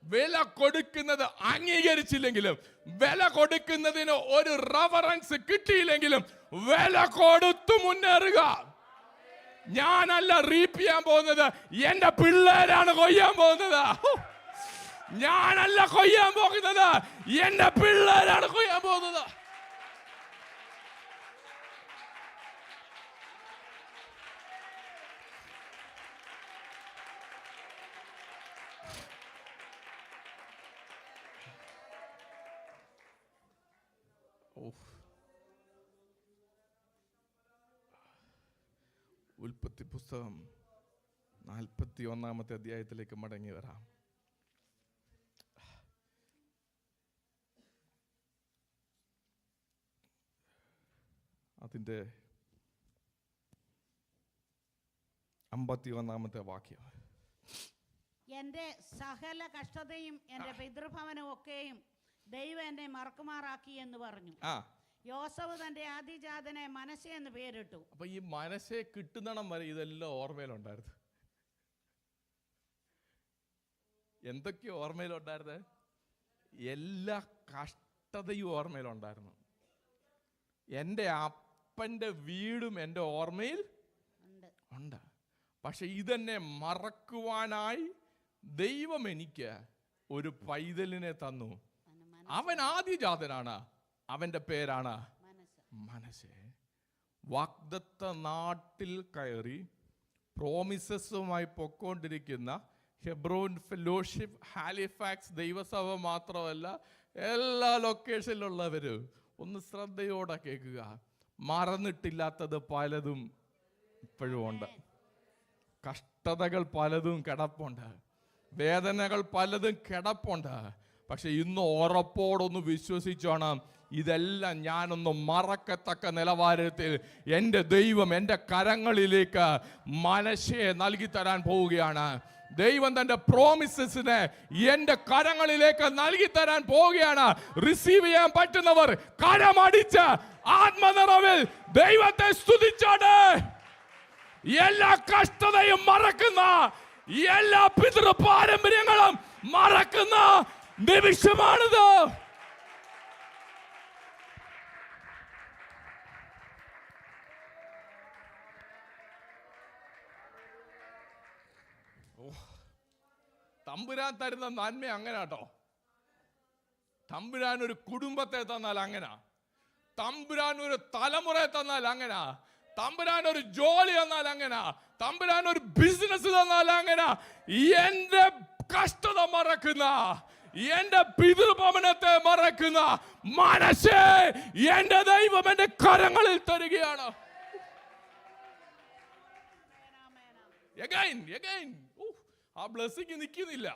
വില കൊടുക്കുന്നത് അംഗീകരിച്ചില്ലെങ്കിലും, വില കൊടുക്കുന്നതിന് ഒരു റെഫറൻസ് കിട്ടിയില്ലെങ്കിലും വില കൊടുത്തു മുന്നേറുക. ഞാനല്ല റീപ്പ് ചെയ്യാൻ പോകുന്നത്, എന്റെ പിള്ളേരാണ് കൊയ്യാൻ പോകുന്നത്. ഞാനല്ല കൊയ്യാൻ പോകുന്നത്, എന്റെ പിള്ളേരാണ് കൊയ്യാൻ പോകുന്നത്. ഉൽപ്പത്തി പുസ്തകം 41-ാമത്തെ അധ്യായത്തിലേക്ക് മടങ്ങി വരാം. അതിൻ്റെ 51-ാമത്തെ വാക്യം. എന്റെ സകല കഷ്ടതയും എന്റെ പിതൃഭവനം ഒക്കെയും ദൈവം എന്നെ മറക്കുമാറാക്കി എന്ന് പറഞ്ഞു. യോസഫ് തന്റെ ആദിജാതനെ മനശ്ശെ എന്ന് പേരിട്ടു. അപ്പൊ ഈ മനസ്സെ കിട്ടുന്നിടം വരെ ഇതെല്ലാം ഓർമ്മയിലുണ്ടായിരുന്നു. എന്തൊക്കെയോ ഓർമ്മയിലുണ്ടായിരുന്നത്? എല്ലാ കഷ്ടതയും ഓർമ്മയിലുണ്ടായിരുന്നു. എൻ്റെ അപ്പൻ്റെ വീടും എൻ്റെ ഓർമ്മയിൽ ഉണ്ട്. പക്ഷെ ഇതെന്നെ മറക്കുവാനായി ദൈവം എനിക്ക് ഒരു പൈതലിനെ തന്നു. അവൻ ആദിജാതനാണ്. അവന്റെ പേരാണ് മനശ്ശെ. വാഗ്ദത്ത നാട്ടിൽ കയറി പ്രോമിസസുമായി പൊക്കോണ്ടിരിക്കുന്ന ഹെബ്രോൻ ഫെലോഷിപ്പ്, ഹാലിഫാക്സ് ദൈവസഭ മാത്രമല്ല, എല്ലാ ലൊക്കേഷനിലുള്ളവരും ഒന്ന് ശ്രദ്ധയോടെ കേൾക്കുക. മറന്നിട്ടില്ലാത്തത് പലതും ഇപ്പോഴും ഉണ്ട്. കഷ്ടതകൾ പലതും കിടപ്പുണ്ട്, വേദനകൾ പലതും കിടപ്പുണ്ട്. പക്ഷെ ഇന്ന് ഉറപ്പോടൊന്ന് വിശ്വസിച്ചോണം, ഇതെല്ലാം ഞാനൊന്ന് മറക്കത്തക്ക നിലവാരത്തിൽ എൻ്റെ ദൈവം എൻ്റെ കരങ്ങളിലേക്ക് മനശ്ശയെ നൽകി തരാൻ പോവുകയാണ്. ദൈവം തന്റെ പ്രോമിസസിനെ എൻ്റെ കരങ്ങളിലേക്ക് നൽകി തരാൻ പോവുകയാണ്. റിസീവ് ചെയ്യാൻ പറ്റുന്നവർ കരമടിച്ച് ആത്മനിറവിൽ ദൈവത്തെ സ്തുതിച്ചോട്ടെ. എല്ലാ കഷ്ടതയും മറക്കുന്ന, എല്ലാ പിതൃ പാരമ്പര്യങ്ങളും മറക്കുന്ന നിമിഷമാണിത്. തമ്പുരാൻ തരുന്ന നന്മ അങ്ങനെ കേട്ടോ. തമ്പുരാൻ ഒരു കുടുംബത്തെ തന്നാൽ അങ്ങനെ, തമ്പുരാൻ ഒരു തലമുറയെ തന്നാൽ അങ്ങനെ, തമ്പുരാൻ ഒരു ജോലി തന്നാൽ അങ്ങനെ, തമ്പുരാൻ ഒരു ബിസിനസ് തന്നാൽ അങ്ങനെ. എന്റെ കഷ്ടത മറക്കുന്ന, എന്റെ പിതൃഭവനത്തെ മറക്കുന്ന മനശ്ശെ എന്റെ ദൈവം എന്റെ കരങ്ങളിൽ തരികയാണ്. ആ ബ്ലെസ്സിങ് നിൽക്കുന്നില്ല.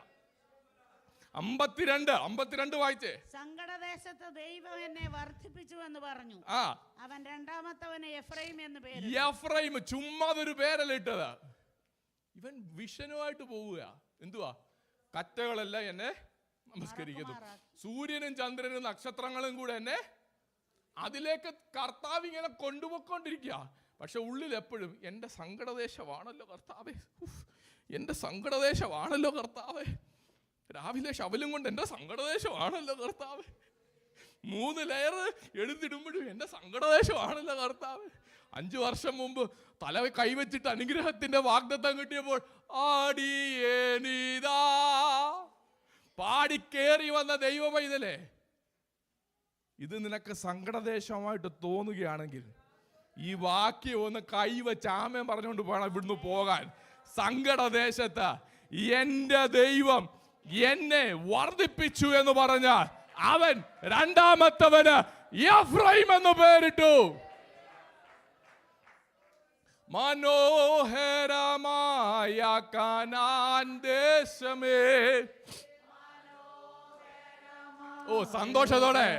52 വായിച്ചേ. സങ്കടദേശത്ത് ദൈവം എന്നെ വർദ്ധിപ്പിച്ചു എന്ന് പറഞ്ഞു. അവൻ രണ്ടാമത്തവന് എഫ്രൈം എന്ന് പേര്. എഫ്രൈം ചുമ്മാതൊരു പേരല്ല ഇട്ടത്. ഇവൻ വിഷനുമായിട്ട് പോവുക. എന്തുവാ? കറ്റകളെല്ലാം എന്നെ നമസ്കരിക്കുന്നു, സൂര്യനും ചന്ദ്രനും നക്ഷത്രങ്ങളും കൂടെ എന്നെ അതിലേക്ക് കർത്താവ് ഇങ്ങനെ കൊണ്ടുപോയിക്കൊണ്ടിരിക്കുക. പക്ഷെ ഉള്ളിൽ എപ്പോഴും എൻ്റെ സങ്കടദേശമാണല്ലോ കർത്താവേ, എൻ്റെ സങ്കടദേശമാണല്ലോ കർത്താവേ. രാവിലെ ശവലും കൊണ്ട് എൻ്റെ സങ്കടദേശമാണല്ലോ കർത്താവേ. 3 ലെയർ എഴുതിടുമ്പോഴും എൻ്റെ സങ്കടദേശമാണല്ലോ കർത്താവേ. 5 വർഷം മുമ്പ് തല കൈവച്ചിട്ട് അനുഗ്രഹത്തിന്റെ വാഗ്ദത്തം കിട്ടിയപ്പോൾ ആടിയേനിതാ പാടിക്കേറി വന്ന ദൈവ പൈതലേ, ഇത് നിനക്ക് സങ്കടദേശമായിട്ട് തോന്നുകയാണെങ്കിൽ ഈ വാക്യം ഒന്ന് കൈവച്ച് ആമേൻ പറഞ്ഞുകൊണ്ട് പോകണം ഇവിടുന്ന് പോകാൻ. സങ്കടദേശത്ത് എൻ്റെ ദൈവം എന്നെ വർദ്ധിപ്പിച്ചു എന്ന് പറഞ്ഞാൽ അവൻ രണ്ടാമത്തവന് എഫ്രൈം എന്ന് പേരിട്ടു. മനോഹരമായ കനാൻ ദേശമേ. ഓ സന്തോഷത്തോടെ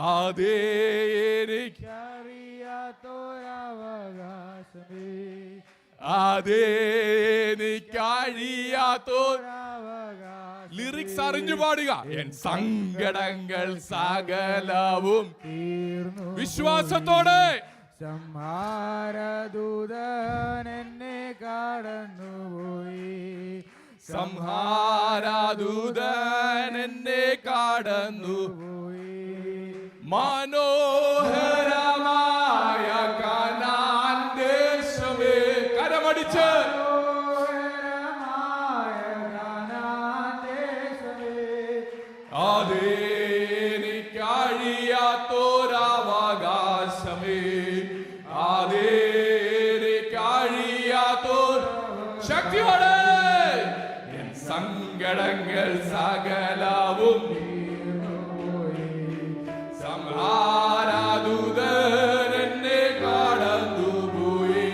അതേ എനിക്കറിയാത്തോരവകാശമേ, അതേ എനിക്കറിയാത്തോരവകാശമേ. ലിറിക്സ് അറിഞ്ഞു പാടുക. എൻ സങ്കടങ്ങൾ സകലവും തീർന്നു. വിശ്വാസത്തോടെ സംഹാരദൂതൻ എന്നെ കടന്നുപോയി, സംഹാരദൂതൻ എന്നെ കടന്നുപോയി. മനോഹരമായ കനാൻ ദേശമേ. കരമടിച്ച് അതേനിക്കഴിയാത്തോരവകാശമേ, അതേനിക്കഴിയാത്തോർ ശക്തിയോടെ എൻ സങ്കടങ്ങൾ സകലവും സംഹാരദൂതൻ എന്നെ കടന്നുപോയി.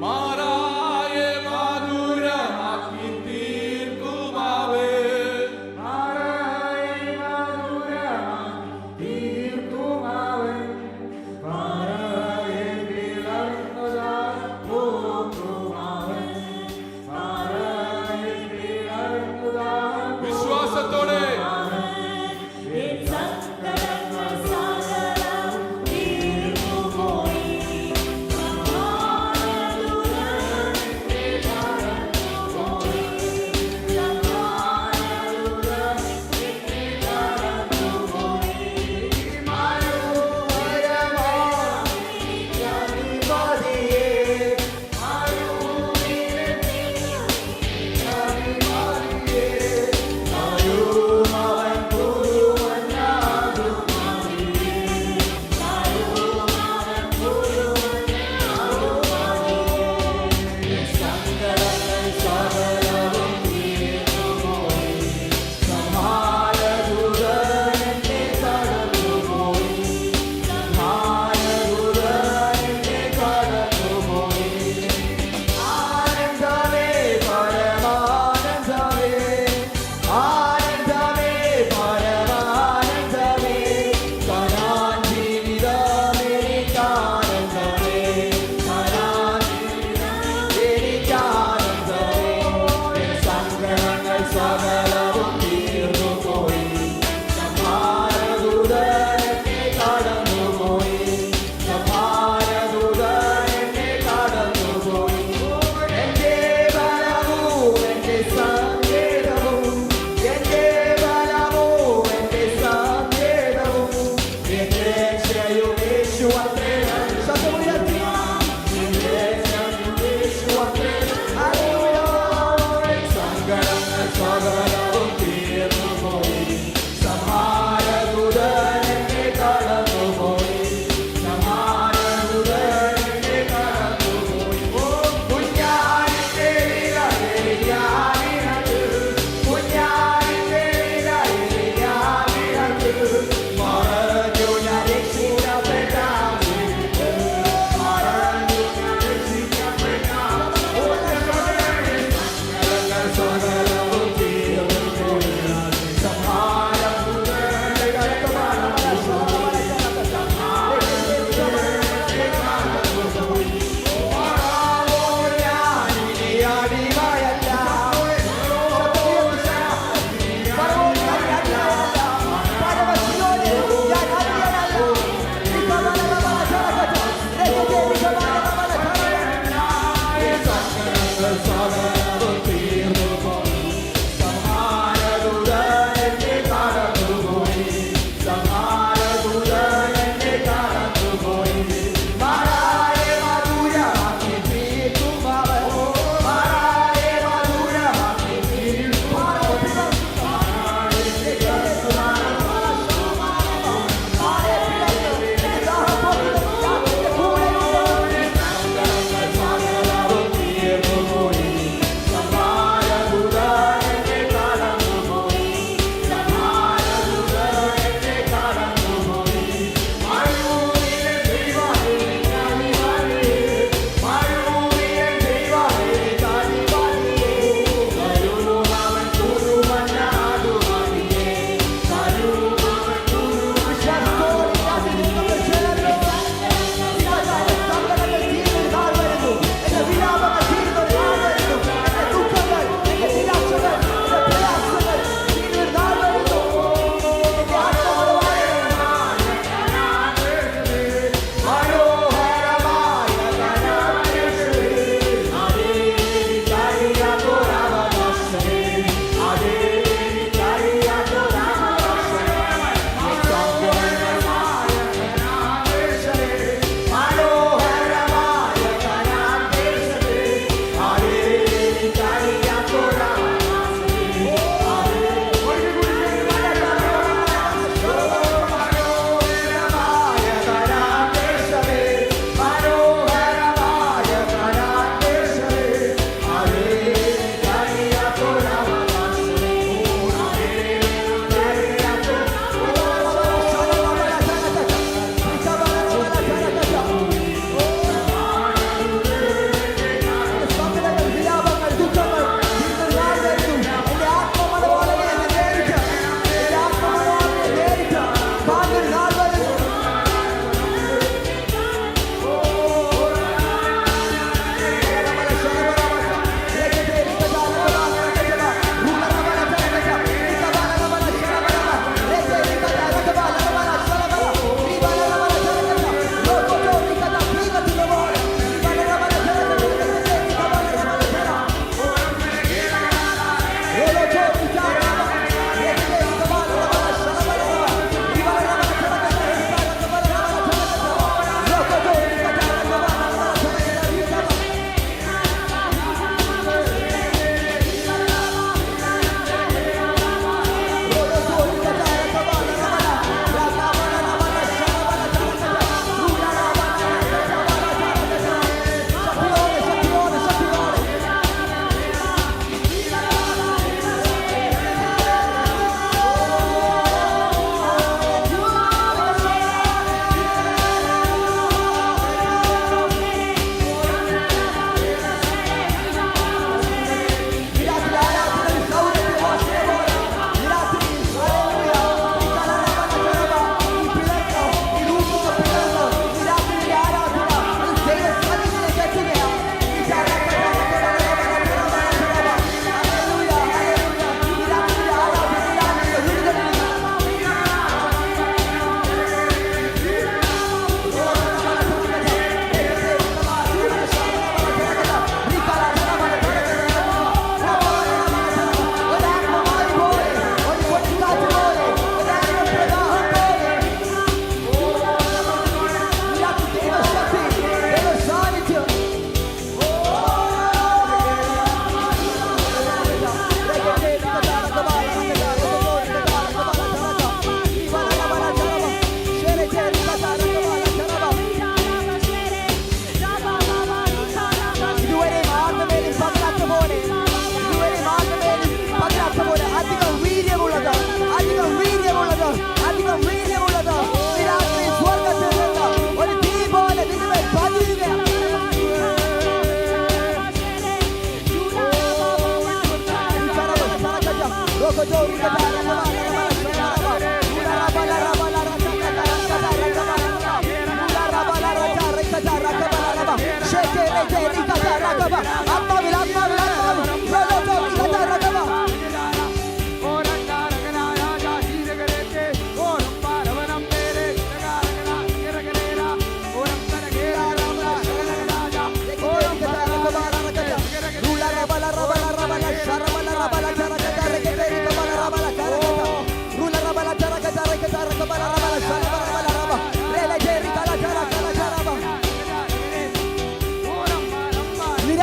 മാറായെ മധുരമാക്കി തീർക്കുമാവേ,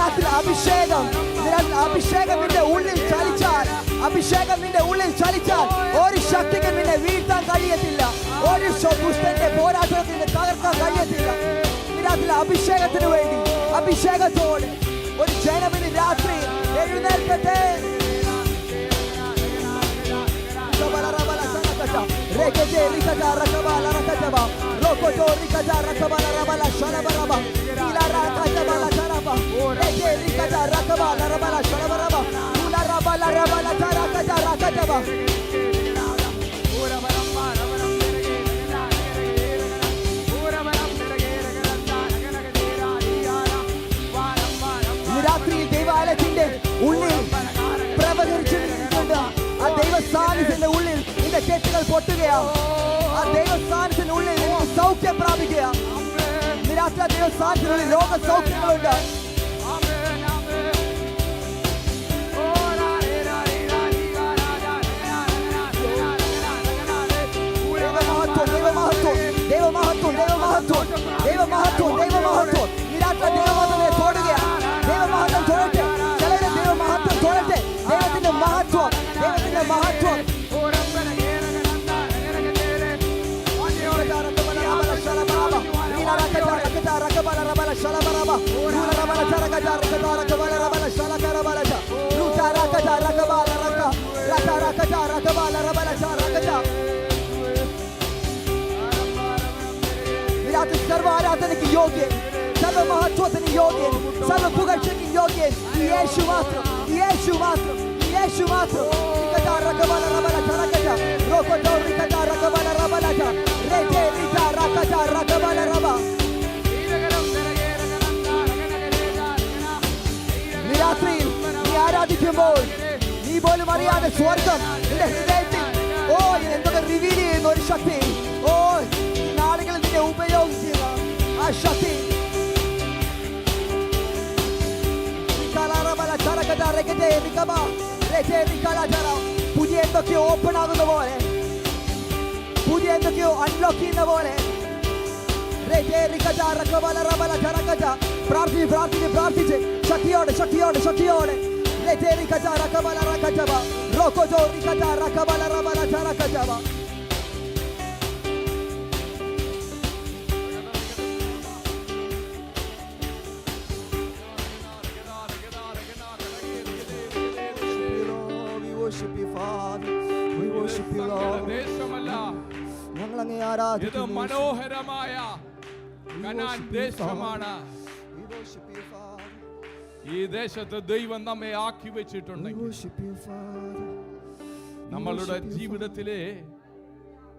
രാത്രി അഭിഷേകം നിന്റെ ഉള്ളിൽ ചലിച്ചാൽ, അഭിഷേകം നിന്റെ ഉള്ളിൽ ചലിച്ചാൽ ഒരു ശക്തിക്ക് നിന്നെ വീഴ്ത്താൻ കഴിയത്തില്ല, ഒരു ദുഷ്ടന്റെ പോരാട്ടത്തിന് തകർക്കാൻ കഴിയത്തില്ല. രാത്രി അഭിഷേകത്തിന് വേണ്ടി അഭിഷേകത്തോടെ ഒരു ജനമിന് രാത്രി എഴുന്നേൽക്കട്ടെ. രാത്രിയിൽ ദൈവാലയത്തിന്റെ ഉള്ളിൽ പ്രവചിച്ചിട്ടുണ്ട്. ആ ദൈവ സാന്നിധ്യത്തിന്റെ ഉള്ളിൽ നിന്റെ കെട്ടുകൾ പൊട്ടുകയാണ്. ആ ദൈവ സാന്നിധ്യത്തിന്റെ ഉള്ളിൽ നിനക്ക് സൗഖ്യം പ്രാപിക്കുക. രാത്രി ആ ദൈവ സാന്നിധ്യത്തിനുള്ളിൽ രോഗ സൗഖ്യങ്ങളുണ്ട്. ദൈവമഹത്വം ഈ രാത്രി ദൈവമഹത്വത്തെ തൊടുകയാണ്. ദൈവമഹത്വം തൊഴട്ടെ. ചിലരുടെ ദൈവമഹത്വം തൊഴട്ടെ. ദൈവത്തിന്റെ മഹത്വം, ദൈവത്തിന്റെ മഹത്വം. സർവ ആരാധനയ്ക്ക് യോഗ്യൻ, സർവ മഹത്വത്തിന് യോഗ്യൻ, സർവ പുകഴ്ചയ്ക്ക് യോഗ്യൻ യേശു മാത്രം, യേശു മാത്രം, യേശു മാത്രം. രാത്രിയിൽ നീ ആരാധിക്കുമ്പോൾ നീ പോലും അറിയാതെ സ്വർഗം നിന്റെ ഹൃദയത്തിൽ എന്തൊക്കെ റിവീൽ ചെയ്യുന്ന ഒരു ശക്തി, നാളുകളിൽ നിന്നെ ഉപയോഗിക്കുക ആ ശക്തി. പുതിയ എന്തൊക്കെയോ ഓപ്പൺ ആകുന്ന പോലെ, പുതിയ എന്തൊക്കെയോ അൺലോക്ക് ചെയ്യുന്ന പോലെ. പ്രാർത്ഥിച്ച് ശക്തിയോടെ ശക്തിയോടെ ശക്തിയോടെ ഇത് മനോഹരമായ കനാൻ ദേശമാണ്. ഈ ദേശത്ത് ദൈവം നമ്മെ ആക്കി വെച്ചിട്ടുണ്ടെങ്കിൽ നമ്മളുടെ ജീവിതത്തിലെ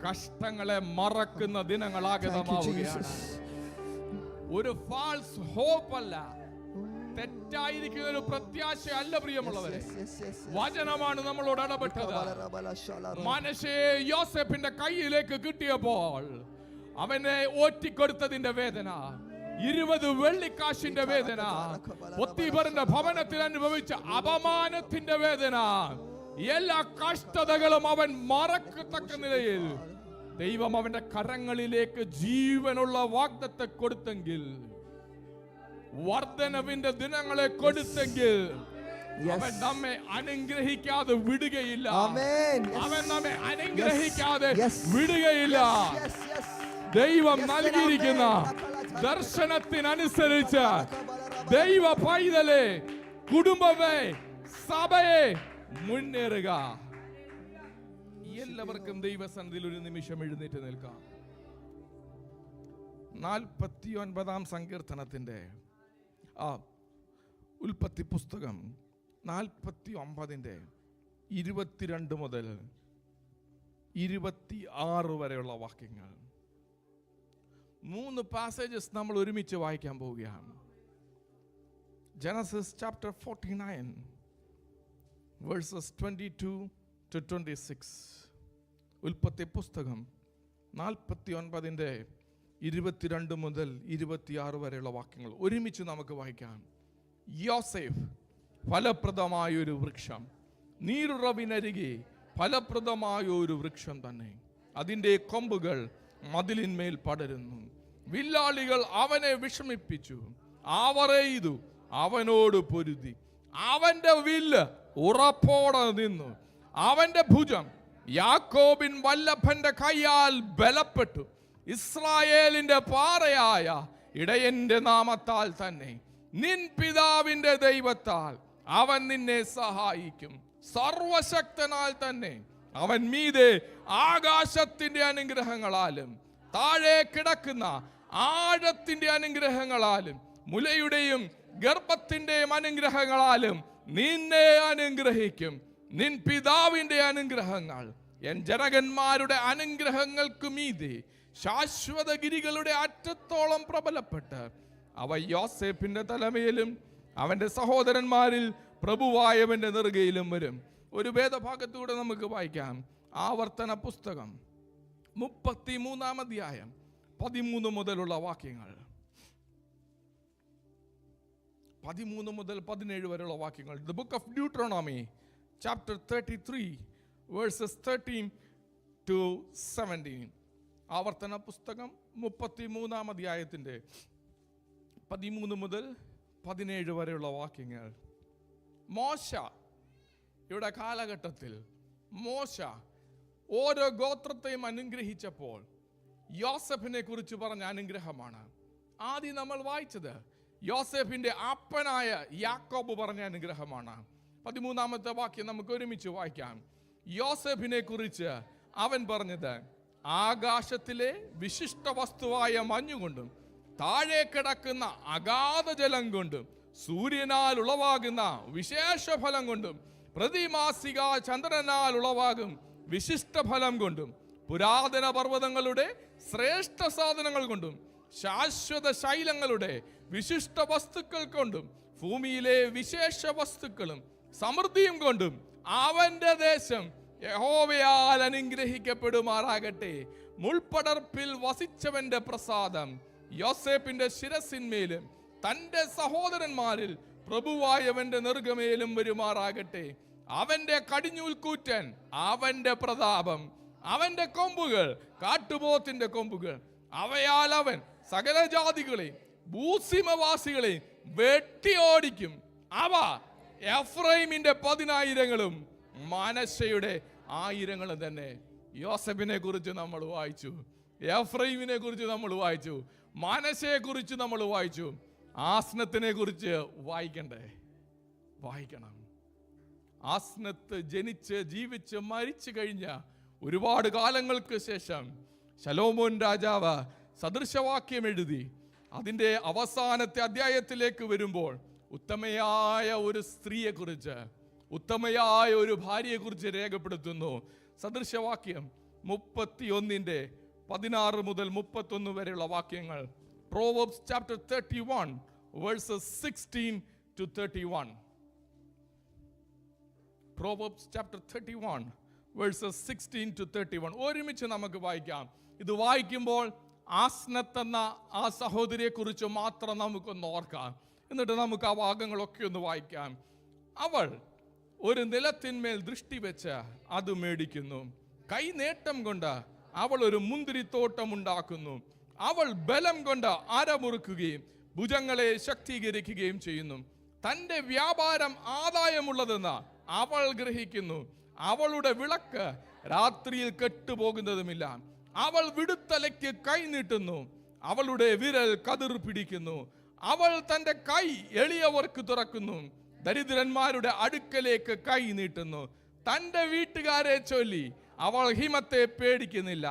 കഷ്ടങ്ങളെ മറക്കുന്ന ദിനങ്ങളാഗതമാവുകയാണ്. ഒരു ഫാൾസ് ഹോപ്പ് അല്ല, തെറ്റായിരിക്കുന്ന ഒരു പ്രത്യാശ അല്ല പ്രിയമുള്ളവരെ. വചനമാണ് നമ്മളോട് ഇടപെട്ടത്. മനശ്ശയെ യോസേഫിന്റെ കയ്യിലേക്ക് കിട്ടിയപ്പോൾ അവനെ ഓറ്റിക്കൊടുത്തതിന്റെ വേദന, 20 വെള്ളിക്കാശിന്റെ വേദന, പൊത്തിഫറിന്റെ ഭവനത്തിൽ അനുഭവിച്ച അപമാനത്തിന്റെ വേദന, എല്ലാ കഷ്ടതകളും അവൻ മറക്കത്തക്ക നിലയിൽ ദൈവം അവന്റെ കരങ്ങളിലേക്ക് ജീവനുള്ള വാഗ്ദത്തം കൊടുത്തെങ്കിൽ, വർദ്ധനവിന്റെ ദിനങ്ങളെ കൊടുത്തെങ്കിൽ, അവൻ നമ്മെ അനുഗ്രഹിക്കാതെ വിടുകയില്ല. അവൻ നമ്മെ അനുഗ്രഹിക്കാതെ വിടുകയില്ല. ദൈവം നൽകിയിരിക്കുന്ന ദർശനത്തിനനുസരിച്ച് ദൈവ പൈതലെ, കുടുംബമേ, സഭയെ മുന്നേറുക. എല്ലാവർക്കും ദൈവസന്നിധിയിൽ ഒരു നിമിഷം എഴുന്നേറ്റ് നിൽക്കാം. 49-ാം സങ്കീർത്തനത്തിന്റെ ഉൽപ്പത്തി പുസ്തകം 49-ന്റെ 22 മുതൽ 26 വരെയുള്ള വാക്യങ്ങൾ, 3 പാസേജസ് നമ്മൾ ഒരുമിച്ച് വായിക്കാൻ പോവുകയാണ്. Genesis chapter 49 verses 22 to 26. ഉൽപ്പത്തി പുസ്തകം 49-ന്റെ 22 മുതൽ 26 വരെയുള്ള വാക്യങ്ങൾ ഒരുമിച്ച് നമുക്ക് വായിക്കാം. യോസേഫ് ഫലപ്രദമായൊരു വൃക്ഷം, നീരുറവിനരികെ ഫലപ്രദമായൊരു വൃക്ഷം തന്നെ. അതിൻ്റെ കൊമ്പുകൾ മതിലിന്മേൽ പടരുന്നു. വില്ലാളികൾ അവനെ വിഷമിപ്പിച്ചു, ആവറെയ്തു, അവനോട് പൊരുതി. അവന്റെ വില്ല് ഉറപ്പോടെ നിന്നു. അവന്റെ ഭുജം യാക്കോബിൻ വല്ലഭന്റെ കൈയാൽ ബലപ്പെട്ടു. ഇസ്രായേലിന്റെ പാറയായ ഇടയന്റെ നാമത്താൽ തന്നെ നിൻ പിതാവിന്റെ ദൈവത്താൽ അവൻ നിന്നെ സഹായിക്കും. സർവശക്തനാൽ തന്നെ അവൻ മീതെ ആകാശത്തിന്റെ അനുഗ്രഹങ്ങളാലും താഴെ കിടക്കുന്ന ആഴത്തിന്റെ അനുഗ്രഹങ്ങളാലും മുലയുടെയും ഗർഭത്തിന്റെയും അനുഗ്രഹങ്ങളാലും നിന്നെ അനുഗ്രഹിക്കും. നിൻ പിതാവിന്റെ അനുഗ്രഹങ്ങൾ എൻ ജനകന്മാരുടെ അനുഗ്രഹങ്ങൾക്ക് മീതെ ശാശ്വത ഗിരികളുടെ അറ്റത്തോളം പ്രബലപ്പെട്ട് അവ യോസേഫിന്റെ തലമേലും അവന്റെ സഹോദരന്മാരിൽ പ്രഭുവായവന്റെ നെറുകയിലും വരും. ഒരു വേദഭാഗത്തൂടെ നമുക്ക് വായിക്കാം. ആവർത്തന പുസ്തകം 33-ാം അധ്യായം 13 മുതലുള്ള വാക്യങ്ങൾ, 13 മുതൽ 17 വരെയുള്ള വാക്യങ്ങൾ. The book of Deuteronomy chapter 33 verses 13 to 17. ആവർത്തന പുസ്തകം 33-ാം അധ്യായത്തിന്റെ 13 മുതൽ 17 വരെയുള്ള വാക്യങ്ങൾ. മോശ ഇവിടെ കാലഘട്ടത്തിൽ മോശ ഓരോ ഗോത്രത്തെയും അനുഗ്രഹിച്ചപ്പോൾ യോസെഫിനെ കുറിച്ച് പറഞ്ഞ അനുഗ്രഹമാണ് ആദ്യം നമ്മൾ വായിച്ചത്. യോസെഫിന്റെ അപ്പനായ യാക്കോബ് പറഞ്ഞ അനുഗ്രഹമാണ്. 13-ാമത്തെ വാക്യം നമുക്ക് ഒരുമിച്ച് വായിക്കാം. യോസെഫിനെ കുറിച്ച് അവൻ പറഞ്ഞത്, ആകാശത്തിലെ വിശിഷ്ട വസ്തുവായ മഞ്ഞുകൊണ്ടും താഴെ കിടക്കുന്ന അഗാധ ജലം കൊണ്ടും സൂര്യനാൽ ഉളവാകുന്ന വിശേഷ ഫലം കൊണ്ടും പ്രതിമാസിക ചന്ദ്രനാൽ ഉളവാകും വിശിഷ്ട ഫലം കൊണ്ടും പുരാതന പർവ്വതങ്ങളുടെ ശ്രേഷ്ഠ സാധനങ്ങൾ കൊണ്ടും ശാശ്വത ശൈലങ്ങളുടെ വിശിഷ്ട വസ്തുക്കൾ കൊണ്ടും ഭൂമിയിലെ വിശേഷ വസ്തുക്കളും സമൃദ്ധിയും കൊണ്ടും അവന്റെ ദേശം യഹോവയാൽ അനുഗ്രഹിക്കപ്പെടുമാറാകട്ടെ. മുൾപ്പടർപ്പിൽ വസിച്ചവന്റെ പ്രസാദം യോസേഫിന്റെ ശിരസിന്മേലും തന്റെ സഹോദരന്മാരിൽ പ്രഭുവായവന്റെ നെറുകമേലും വരുമാറാകട്ടെ. അവന്റെ കടിഞ്ഞൂൽക്കൂറ്റൻ അവന്റെ പ്രതാപം, അവന്റെ കൊമ്പുകൾ കാട്ടുപോത്തിന്റെ കൊമ്പുകൾ. അവയാൽ അവൻ സകല ജാതികളെയും ഭൂസീമവാസികളെയും വെട്ടിയോടിക്കും. അവ എഫ്രൈമിന്റെ 10,000-ങ്ങളും മനശ്ശയുടെ 1000-ങ്ങളും തന്നെ. യോസെഫിനെ കുറിച്ച് നമ്മൾ വായിച്ചു, എഫ്രൈമിനെ കുറിച്ച് നമ്മൾ വായിച്ചു, മനശ്ശയെ കുറിച്ച് നമ്മൾ വായിച്ചു. ആസ്നത്തിനെ കുറിച്ച് വായിക്കണ്ടേ? വായിക്കണം. ആസ്നത്ത് ജനിച്ച് ജീവിച്ച് മരിച്ചു കഴിഞ്ഞ ഒരുപാട് കാലങ്ങൾക്ക് ശേഷം ശലോമോൻ രാജാവ് സദൃശവാക്യം എഴുതി അതിൻ്റെ അവസാനത്തെ അധ്യായത്തിലേക്ക് വരുമ്പോൾ ഉത്തമയായ ഒരു സ്ത്രീയെ കുറിച്ച്, ഉത്തമയായ ഒരു ഭാര്യയെ കുറിച്ച് രേഖപ്പെടുത്തുന്നു. സദൃശവാക്യം 31-16 മുതൽ 31 വരെയുള്ള വാക്യങ്ങൾ. Proverbs chapter 31 verses 16 to 31. Proverbs chapter 31 verses 16 to 31. ഒരുമിച്ച് നമുക്ക് വായിക്കാം. ഇത് വായിക്കുമ്പോൾ ആസ്നത്ത് എന്ന ആ സഹോദരിയെ കുറിച്ച് മാത്രം നമുക്കൊന്ന് ഓർക്കാം. എന്നിട്ട് നമുക്ക് ആ ഭാഗങ്ങളൊക്കെ ഒന്ന് വായിക്കാം. അവൾ ഒരു നിലത്തിന്മേൽ ദൃഷ്ടി വെച്ച് അത് മേടിക്കുന്നു. കൈനേട്ടം കൊണ്ട് അവൾ ഒരു മുന്തിരിത്തോട്ടം ഉണ്ടാക്കുന്നു. അവൾ ബലം കൊണ്ട് അരമുറുക്കുകയും ഭുജങ്ങളെ ശക്തീകരിക്കുകയും ചെയ്യുന്നു. തൻ്റെ വ്യാപാരം ആദായമുള്ളതെന്ന് അവൾ ഗ്രഹിക്കുന്നു. അവളുടെ വിളക്ക് രാത്രിയിൽ കെട്ടുപോകുന്നതുമില്ല. അവൾ വിടുത്തലയ്ക്ക് കൈ നീട്ടുന്നു. അവളുടെ വിരൽ കതിർ പിടിക്കുന്നു. അവൾ തൻ്റെ കൈ എളിയവർക്ക് തുറക്കുന്നു. ദരിദ്രന്മാരുടെ അടുക്കലേക്ക് കൈ നീട്ടുന്നു. തൻ്റെ വീട്ടുകാരെ ചൊല്ലി അവൾ ഹിമത്തെ പേടിക്കുന്നില്ല.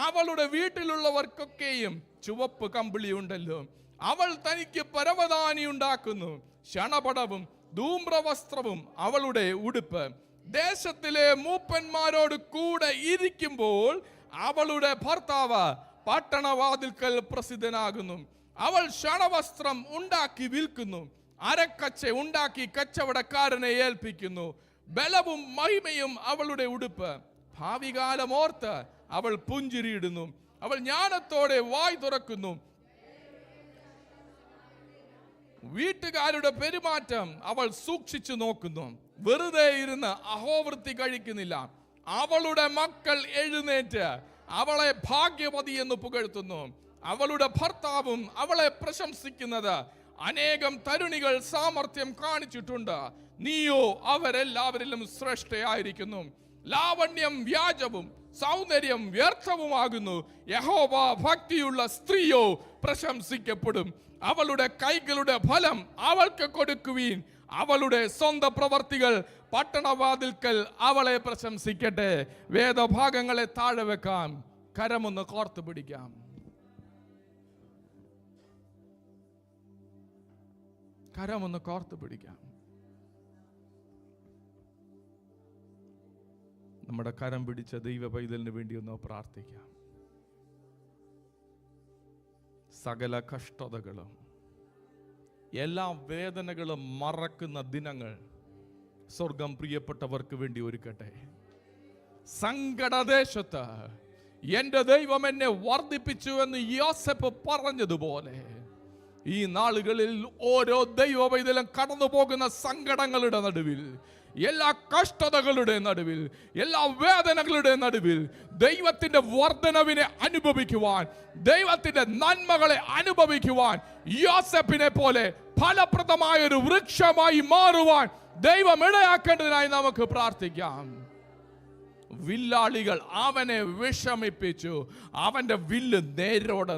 അവളുടെ വീട്ടിലുള്ളവർക്കൊക്കെയും ചുവപ്പ് കമ്പിളി ഉണ്ടല്ലോ. അവൾ തനിക്ക് പരവതാനി ഉണ്ടാക്കുന്നു. ശണപടവും ധൂമ്രവസ്ത്രവും അവളുടെ ഉടുപ്പ്. ദേശത്തിലെ മൂപ്പന്മാരോട് കൂടെ ഇരിക്കുമ്പോൾ അവളുടെ ഭർത്താവ് പട്ടണവാതിൽക്കൽ പ്രസിദ്ധനാകുന്നു. അവൾ ശണവസ്ത്രം ഉണ്ടാക്കി വിൽക്കുന്നു. അരക്കച്ച ഉണ്ടാക്കി കച്ചവടക്കാരനെ ഏൽപ്പിക്കുന്നു. ബലവും മഹിമയും അവളുടെ ഉടുപ്പ്. ഭാവികാലം ഓർത്ത് അവൾ പുഞ്ചിരിയിടുന്നു. അവൾ ജ്ഞാനത്തോടെ വായ് തുറക്കുന്നു. വീട്ടുകാരുടെ പെരുമാറ്റം അവൾ സൂക്ഷിച്ചു നോക്കുന്നു. വെറുതെ ഇരുന്ന് അഹോവൃത്തി കഴിക്കുന്നില്ല. അവളുടെ മക്കൾ എഴുന്നേറ്റ് അവളെ ഭാഗ്യവതി എന്ന് പുകഴ്ത്തുന്നു. അവളുടെ ഭർത്താവും അവളെ പ്രശംസിക്കുന്നത് അനേകം തരുണികൾ സാമർത്ഥ്യം കാണിച്ചിട്ടുണ്ട്, നീയോ അവരെല്ലാവരിലും ശ്രേഷ്ഠയായിരിക്കുന്നു. ലാവണ്യം വ്യാജവും സൗന്ദര്യം വ്യർത്ഥവുമാകുന്നു. യഹോവ ഭക്തിയുള്ള സ്ത്രീയോ പ്രശംസിക്കപ്പെടും. അവളുടെ കൈകളുടെ ഫലം അവൾക്ക് കൊടുക്കുവീൻ. അവളുടെ സ്വന്തം പ്രവർത്തികൾ പട്ടണവാതിൽക്കൽ അവളെ പ്രശംസിക്കട്ടെ. വേദഭാഗങ്ങളെ താഴെ വെക്കാം, കരമൊന്ന് കോർത്തു പിടിക്കാം. കരമൊന്ന് കോർത്തു പിടിക്കാം. നമ്മുടെ കരം പിടിച്ച ദൈവ പൈതലിന് വേണ്ടി ഒന്ന് പ്രാർത്ഥിക്കാം. സകല കഷ്ടതകളും എല്ലാ വേദനകളും മറക്കുന്ന ദിനങ്ങൾ സ്വർഗം പ്രിയപ്പെട്ടവർക്ക് വേണ്ടി ഒരുക്കട്ടെ. സങ്കടദേശത്ത് എന്റെ ദൈവം എന്നെ വർദ്ധിപ്പിച്ചു എന്ന് യോസേഫ് പറഞ്ഞതുപോലെ ഈ നാളുകളിൽ ഓരോ ദൈവ പൈതലും കടന്നു പോകുന്ന സങ്കടങ്ങളുടെ നടുവിൽ, എല്ലാ കഷ്ടതകളുടെ നടുവിൽ, എല്ലാ വേദനകളുടെ നടുവിൽ ദൈവത്തിന്റെ വർധനവിനെ അനുഭവിക്കുവാൻ, ദൈവത്തിന്റെ നന്മകളെ അനുഭവിക്കുവാൻ, യോസേഫിനെ പോലെ ഫലപ്രദമായ ഒരു വൃക്ഷമായി മാറുവാൻ ദൈവം ഇടയാക്കേണ്ടതിനായി നമുക്ക് പ്രാർത്ഥിക്കാം. വില്ലാളികൾ അവനെ വിഷമിപ്പിച്ചു. അവന്റെ വില്ല് നേരോടെ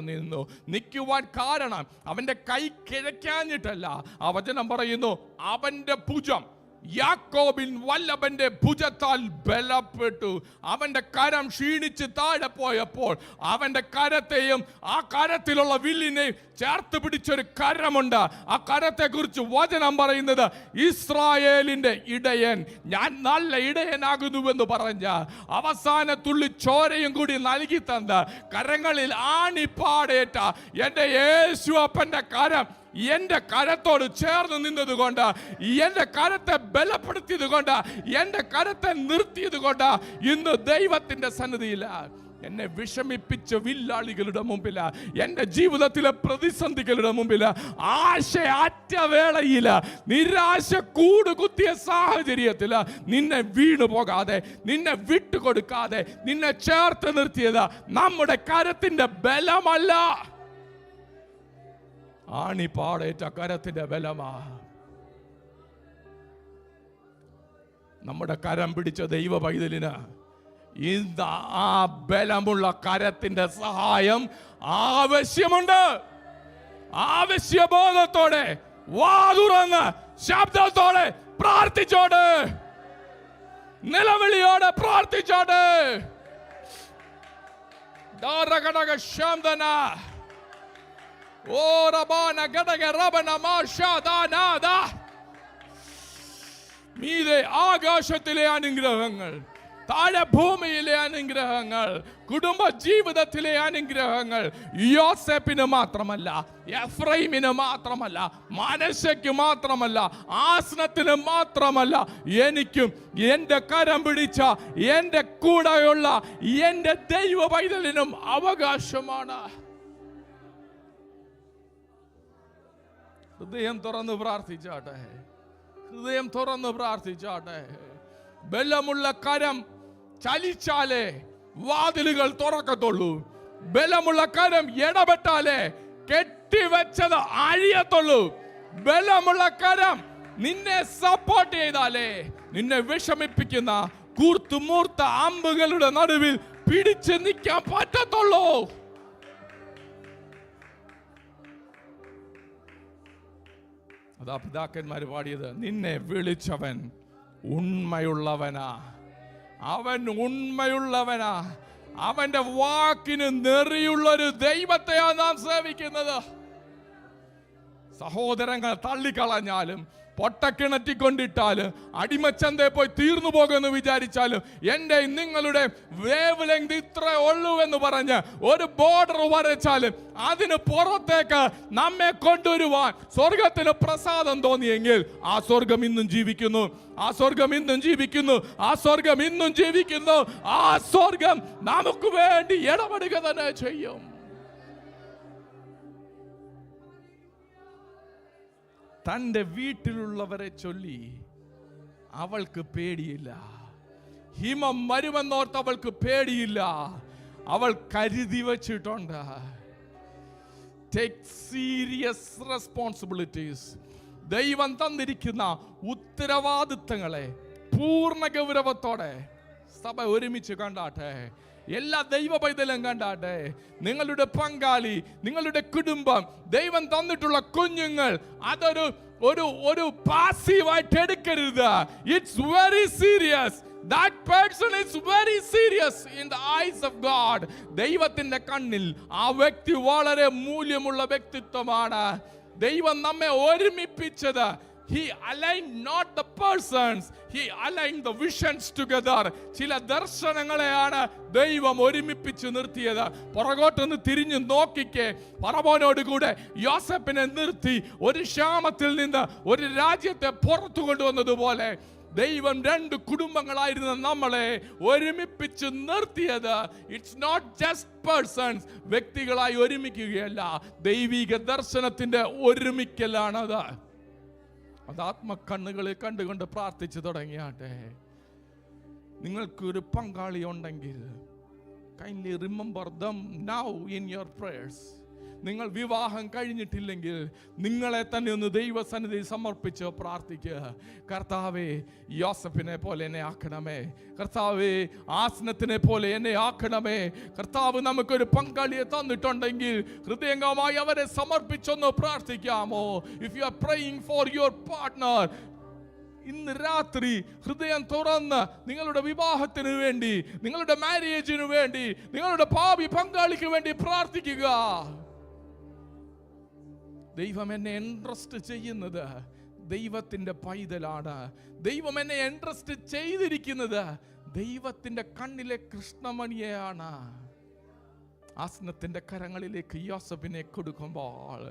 നിൽക്കുവാൻ കാരണം അവന്റെ കൈ കിഴക്കാഞ്ഞിട്ടല്ല. ആ വചനം പറയുന്നു, അവന്റെ ഭുജം യാക്കോബിൻ വല്ലഭന്റെ ഭുജത്താൽ ബലപ്പെട്ടു. അവന്റെ കരം ക്ഷീണിച്ച് താഴെ പോയപ്പോൾ അവന്റെ കരത്തെയും ആ കരത്തിലുള്ള വില്ലിനെയും ചേർത്ത് പിടിച്ചൊരു കരമുണ്ട്. ആ കരത്തെ കുറിച്ച് വചനം പറയുന്നത്, ഇസ്രായേലിന്റെ ഇടയൻ, ഞാൻ നല്ല ഇടയനാകുന്നുവെന്ന് പറഞ്ഞ അവസാന തുള്ളി ചോരയും കൂടി നൽകി തന്ന കരങ്ങളിൽ ആണിപ്പാടേറ്റ എന്റെ യേശു അപ്പന്റെ കരം എന്റെ കരത്തോട് ചേർന്ന് നിന്നത് കൊണ്ട്, എന്റെ കരത്തെ ബലപ്പെടുത്തിയത് കൊണ്ട്, എന്റെ കരത്തെ നിർത്തിയത് കൊണ്ട് ഇന്ന് ദൈവത്തിന്റെ സന്നിധിയില്ല. എന്നെ വിഷമിപ്പിച്ച വില്ലാളികളുടെ മുമ്പിൽ, എന്റെ ജീവിതത്തിലെ പ്രതിസന്ധികളുടെ മുമ്പിൽ, ആശയറ്റ വേളയിൽ, നിരാശ കൂടുകുത്തിയ സാഹചര്യത്തിൽ നിന്നെ വീണു പോകാതെ, നിന്നെ വിട്ടുകൊടുക്കാതെ നിന്നെ ചേർത്ത് നിർത്തിയത് നമ്മുടെ കരത്തിന്റെ ബലമല്ല, ആണിപ്പാടേറ്റ കരത്തിന്റെ ബലമാ. നമ്മുടെ കരം പിടിച്ച ദൈവ പൈതലിന് ഇന്ന് ആ ബലമുള്ള കരത്തിന്റെ സഹായം ആവശ്യമുണ്ട്. ആവശ്യബോധത്തോടെ വാതുറന്ന് ശബ്ദത്തോടെ പ്രാർത്ഥിച്ചോട്, നിലവിളിയോടെ പ്രാർത്ഥിച്ചോട്. മീതെ ആകാശത്തിലെ അനുഗ്രഹങ്ങൾ, താഴെ ഭൂമിയിലെ അനുഗ്രഹങ്ങൾ, കുടുംബ ജീവിതത്തിലെ അനുഗ്രഹങ്ങൾ യോസേഫിന് മാത്രമല്ല, എഫ്രൈമിന് മാത്രമല്ല, മനശ്ശയ്ക്ക് മാത്രമല്ല, ആസ്നത്തിന് മാത്രമല്ല, എനിക്കും എന്റെ കരം പിടിച്ച എന്റെ കൂടെയുള്ള എന്റെ ദൈവ പൈതലിനും അവകാശമാണ്. ഹൃദയം തുറന്ന് പ്രാർത്ഥിച്ചാട്ടെ, ഹൃദയം തുറന്ന് പ്രാർത്ഥിച്ചാട്ടെ. ബലമുള്ള കരം ചലിച്ചാലേ വാതിലുകൾ തുറക്കത്തുള്ളൂ. ബലമുള്ള കരം ഇടപെട്ടാലേ കെട്ടിവെച്ചത് അഴിയത്തുള്ളൂ. ബലമുള്ള കരം നിന്നെ സപ്പോർട്ട് ചെയ്താലേ നിന്നെ വിഷമിപ്പിക്കുന്ന കൂർത്തുമൂർത്ത അമ്പുകളുടെ നടുവിൽ പിടിച്ചു നിൽക്കാൻ പറ്റത്തുള്ളൂ. അതാ പിതാക്കന്മാര് പാടിയത്, നിന്നെ വിളിച്ചവൻ ഉണ്മയുള്ളവനാ, അവൻ ഉണ്മയുള്ളവനാ, അവന്റെ വാക്കിന് നെറിയുള്ളൊരു ദൈവത്തെയാ നാം സേവിക്കുന്നത്. സഹോദരങ്ങൾ തള്ളിക്കളഞ്ഞാലും, പൊട്ടക്കിണറ്റിക്കൊണ്ടിട്ടാലും, അടിമച്ചന്തയെ പോയി തീർന്നു പോകുമെന്ന് വിചാരിച്ചാലും, എൻ്റെ നിങ്ങളുടെ വേവ് ലെങ്ത് ഇത്ര ഉള്ളൂ എന്ന് പറഞ്ഞ് ഒരു ബോർഡർ വരച്ചാലും അതിന് പുറത്തേക്ക് നമ്മെ കൊണ്ടുവരുവാൻ സ്വർഗത്തിന് പ്രസാദം തോന്നിയെങ്കിൽ ആ സ്വർഗം ഇന്നും ജീവിക്കുന്നു, ആ സ്വർഗം ഇന്നും ജീവിക്കുന്നു, ആ സ്വർഗം ഇന്നും ജീവിക്കുന്നു. ആ സ്വർഗം നമുക്ക് വേണ്ടി ഇടപെടുക തന്നെ ചെയ്യും. തൻ്റെ വീട്ടിലുള്ളവരെ ചൊല്ലി അവൾക്ക് പേടിയില്ല. ഹിമം വരുമെന്നോർത്ത് അവൾക്ക് പേടിയില്ല. അവൾ കരുതി വച്ചിട്ടുണ്ട്. take serious responsibilities. ദൈവം തന്നിരിക്കുന്ന ഉത്തരവാദിത്തങ്ങളെ പൂർണ്ണ ഗൗരവത്തോടെ സഭ ഒരുമിച്ച് കണ്ടാട്ടെ. എല്ലാ ദൈവ പൈതലും കണ്ടാട്ടെ. നിങ്ങളുടെ പങ്കാളി, നിങ്ങളുടെ കുടുംബം, ദൈവം തന്നിട്ടുള്ള കുഞ്ഞുങ്ങൾ അതൊരു ഒരു പാസീവായിട്ട് എടുക്കരുത്. It's very serious. That person is very serious in the eyes of God. ദൈവത്തിന്റെ കണ്ണിൽ ആ വ്യക്തി വളരെ മൂല്യമുള്ള വ്യക്തിത്വമാണ്. ദൈവം നമ്മെ ഒരുമിപ്പിച്ചത്. He aligned not the persons, he aligned the visions together. ചില ദർശനങ്ങളെയാണ് ദൈവം ഒരുമിപ്പിച്ച് നിർത്തിയത്. പുറകോട്ടൊന്ന് തിരിഞ്ഞു നോക്കിക്കേ. ഫറവോനോട് കൂടെ യോസേഫിനെ നിർത്തി ഒരു ക്ഷാമത്തിൽ നിന്ന് ഒരു രാജ്യത്തെ പുറത്തു കൊണ്ടുവന്നതുപോലെ ദൈവം രണ്ട് കുടുംബങ്ങളായിരുന്ന നമ്മളെ ഒരുമിപ്പിച്ച് നിർത്തിയത്. ഇറ്റ്സ് നോട്ട് ജസ്റ്റ് പേഴ്സൺസ്, വ്യക്തികളായി ഒരുമിക്കുകയല്ല, ദൈവിക ദർശനത്തിന്റെ ഒരുമിക്കലാണത്. അത് ആത്മക്കണ്ണുകളിൽ കണ്ടുകൊണ്ട് പ്രാർത്ഥിച്ചു തുടങ്ങിയാട്ടെ. നിങ്ങൾക്കൊരു പങ്കാളി ഉണ്ടെങ്കിൽ kindly remember dum now in your prayers. നിങ്ങൾ വിവാഹം കഴിഞ്ഞിട്ടില്ലെങ്കിൽ നിങ്ങളെ തന്നെ ഒന്ന് ദൈവസന്നിധി സമർപ്പിച്ച് പ്രാർത്ഥിക്കുക. കർത്താവേ, യോസഫിനെ പോലെ എന്നെ ആക്കണമേ. കർത്താവേ, ആസനത്തിനെ പോലെ എന്നെ ആക്കണമേ. കർത്താവ് നമുക്കൊരു പങ്കാളിയെ തന്നിട്ടുണ്ടെങ്കിൽ ഹൃദയംഗമായി അവരെ സമർപ്പിച്ചൊന്ന് പ്രാർത്ഥിക്കാമോ? If you are praying for your partner, ഇന്ന് രാത്രി ഹൃദയം തുറന്ന് നിങ്ങളുടെ വിവാഹത്തിന് വേണ്ടി, നിങ്ങളുടെ മാരേജിന് വേണ്ടി, നിങ്ങളുടെ ഭാവി പങ്കാളിക്ക് വേണ്ടി പ്രാർത്ഥിക്കുക. ദൈവം എന്നെ ഇൻട്രസ്റ്റ് ചെയ്യുന്നത് ദൈവത്തിന്റെ പൈതലാണ്. ദൈവം എന്നെ ഇൻട്രസ്റ്റ് ചെയ്തിരിക്കുന്നത് ദൈവത്തിന്റെ കണ്ണിലെ കൃഷ്ണമണിയെയാണ്. ആസനത്തിന്റെ കരങ്ങളിലേക്ക് യോസഫിനെ കൊടുക്കുമ്പോൾ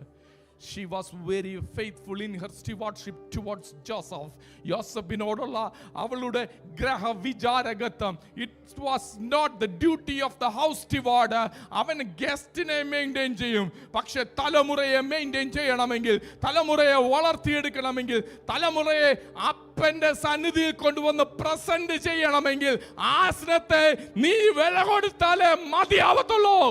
she was very faithful in her stewardship towards Joseph. യോസഫിനോടുള്ള അവളുടെ ഗ്രഹവിചാരകത്വം, it was not the duty of the house steward. അവൻ ഗസ്റ്റിനെ മെയിൻറ്റെയിൻ ചെയ്യും. പക്ഷെ തലമുറയെ മെയിൻറ്റെയിൻ ചെയ്യണമെങ്കിൽ, തലമുറയെ വളർത്തിയെടുക്കണമെങ്കിൽ, തലമുറയെ അപ്പന്റെ സന്നിധിയിൽ കൊണ്ടുവന്ന് പ്രസന്റ് ചെയ്യണമെങ്കിൽ ആസനത്തെ നീ വില കൊടുത്താലേ മതിയാവത്തുള്ളൂ.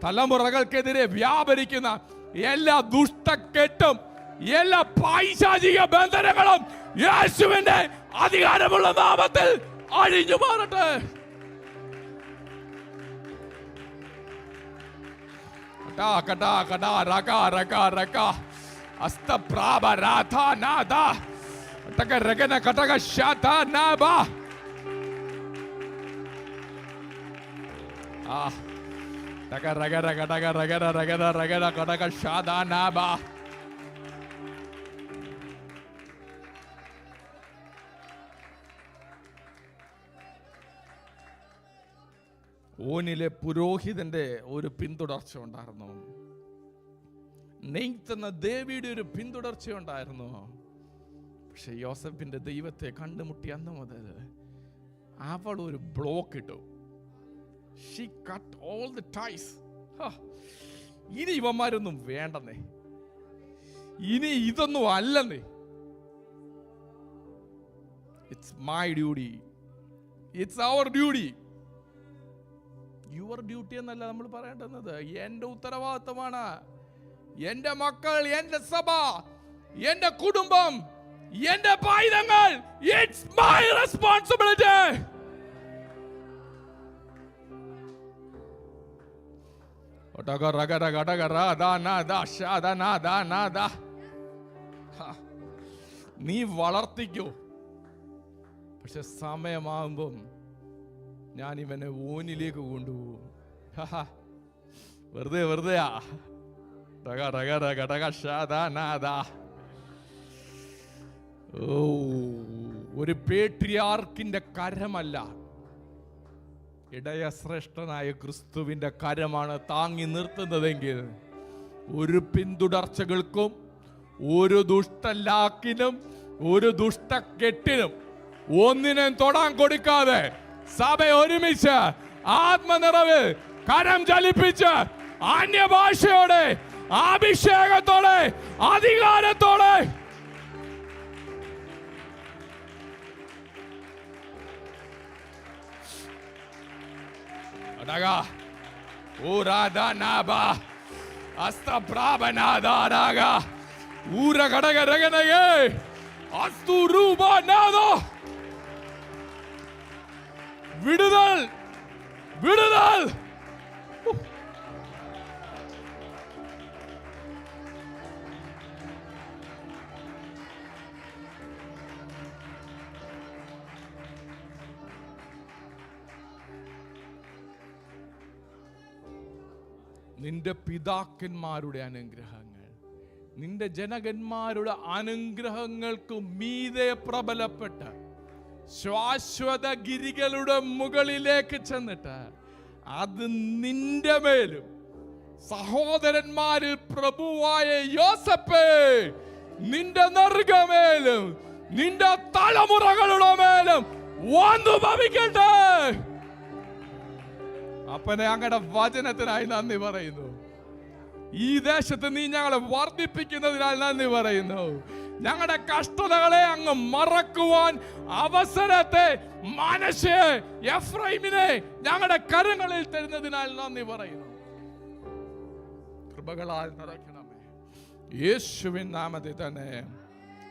തലമുറകൾക്കെതിരെ വ്യാപരിക്കുന്ന എല്ലാ ദുഷ്ടക്കെട്ടും എല്ലാ പൈശാചിക ബന്ധനങ്ങളും യേശുവിന്റെ അധികാരമുള്ള നാമത്തിൽ അഴിഞ്ഞു മാറട്ടെ. ഓനിലെ പുരോഹിതന്റെ ഒരു പിന്തുടർച്ച ഉണ്ടായിരുന്നു. നെയ്ത്ത് എന്ന ദേവിയുടെ ഒരു പിന്തുടർച്ച ഉണ്ടായിരുന്നു. പക്ഷെ യോസഫിന്റെ ദൈവത്തെ കണ്ടുമുട്ടി അന്ന് മുതൽ അവൾ ഒരു ബ്ലോക്ക് ഇട്ടു. She cut all the ties. ഇനി ഇവന്മാരൊന്നും വേണ്ടെന്നേ, ഇനി ഇതൊന്നും അല്ലെന്നേ. It's my duty, it's our duty. Your duty എന്നല്ല നമ്മൾ പറയേണ്ടുന്നത്, എന്റെ ഉത്തരവാദിത്തമാണ്. എന്റെ മക്കൾ, എന്റെ സഭ, എന്റെ കുടുംബം, എന്റെ പൈതങ്ങൾ, it's my responsibility. നീ വളർത്തിക്കോ, പക്ഷെ സമയമാകുമ്പം ഞാൻ ഇവനെ ഓനിലേക്ക് കൊണ്ടുപോകും. വെറുതെ വെറുതെയാ. ഒരു പേട്രിയാർക്കിന്റെ കരമല്ല, ഇടയശ്രേഷ്ഠനായ ക്രിസ്തുവിന്റെ കരമാണ് താങ്ങി നിർത്തുന്നതെങ്കിൽ ഒരു പിന്തുടർച്ചകൾക്കും ഒരു ദുഷ്ടലാക്കിനും ഒരു ദുഷ്ടക്കെട്ടിനും ഒന്നിനും തൊടാൻ കൊടുക്കാതെ സഭ ഒരുമിച്ച് ആത്മനിറവ് കരം ചലിപ്പിച്ച് അന്യഭാഷയോടെ അഭിഷേകത്തോടെ അധികാരത്തോടെ Adaga. Urada naba. Asta brabanada daga. Ura kadaga daganage. Astu ruba nada. Vidudal. Vidudal. നിന്റെ പിതാക്കന്മാരുടെ അനുഗ്രഹങ്ങൾ, നിന്റെ ജനകന്മാരുടെ അനുഗ്രഹങ്ങൾക്ക് മീതെ പ്രബലപ്പെട്ട് ശാശ്വത ഗിരികളുടെ മുകളിലേക്ക് ചെന്നിട്ട് അത് നിന്റെ മേലും സഹോദരന്മാരിൽ പ്രഭുവായ യോസേപ്പേ നിന്റെ നെറുകമേലും നിന്റെ തലമുറകളുടെ മേലും വന്നു ഭവിക്കട്ടെ. അപ്പനെ അങ്ങയുടെ വചനത്തിനായി നന്ദി പറയുന്നു. ഈ ദേശത്ത് നീ ഞങ്ങളെ വർദ്ധിപ്പിക്കുന്നതിനാൽ നന്ദി പറയുന്നു. ഞങ്ങളുടെ കഷ്ടതകളെ അങ്ങ് മറക്കുവാൻ അവസരത്തെ മനശ്ശയെ എഫ്രൈമിനെ ഞങ്ങളുടെ കരങ്ങളിൽ തരുന്നതിനാൽ നന്ദി പറയുന്നു. കൃപകളാൽ നിറയ്ക്കണമേ യേശുവിൻ നാമത്തിൽ തന്നെ.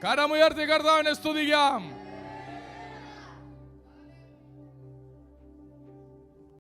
കരമുയർത്തി കർത്താവിനെ സ്തുതിക്കാം.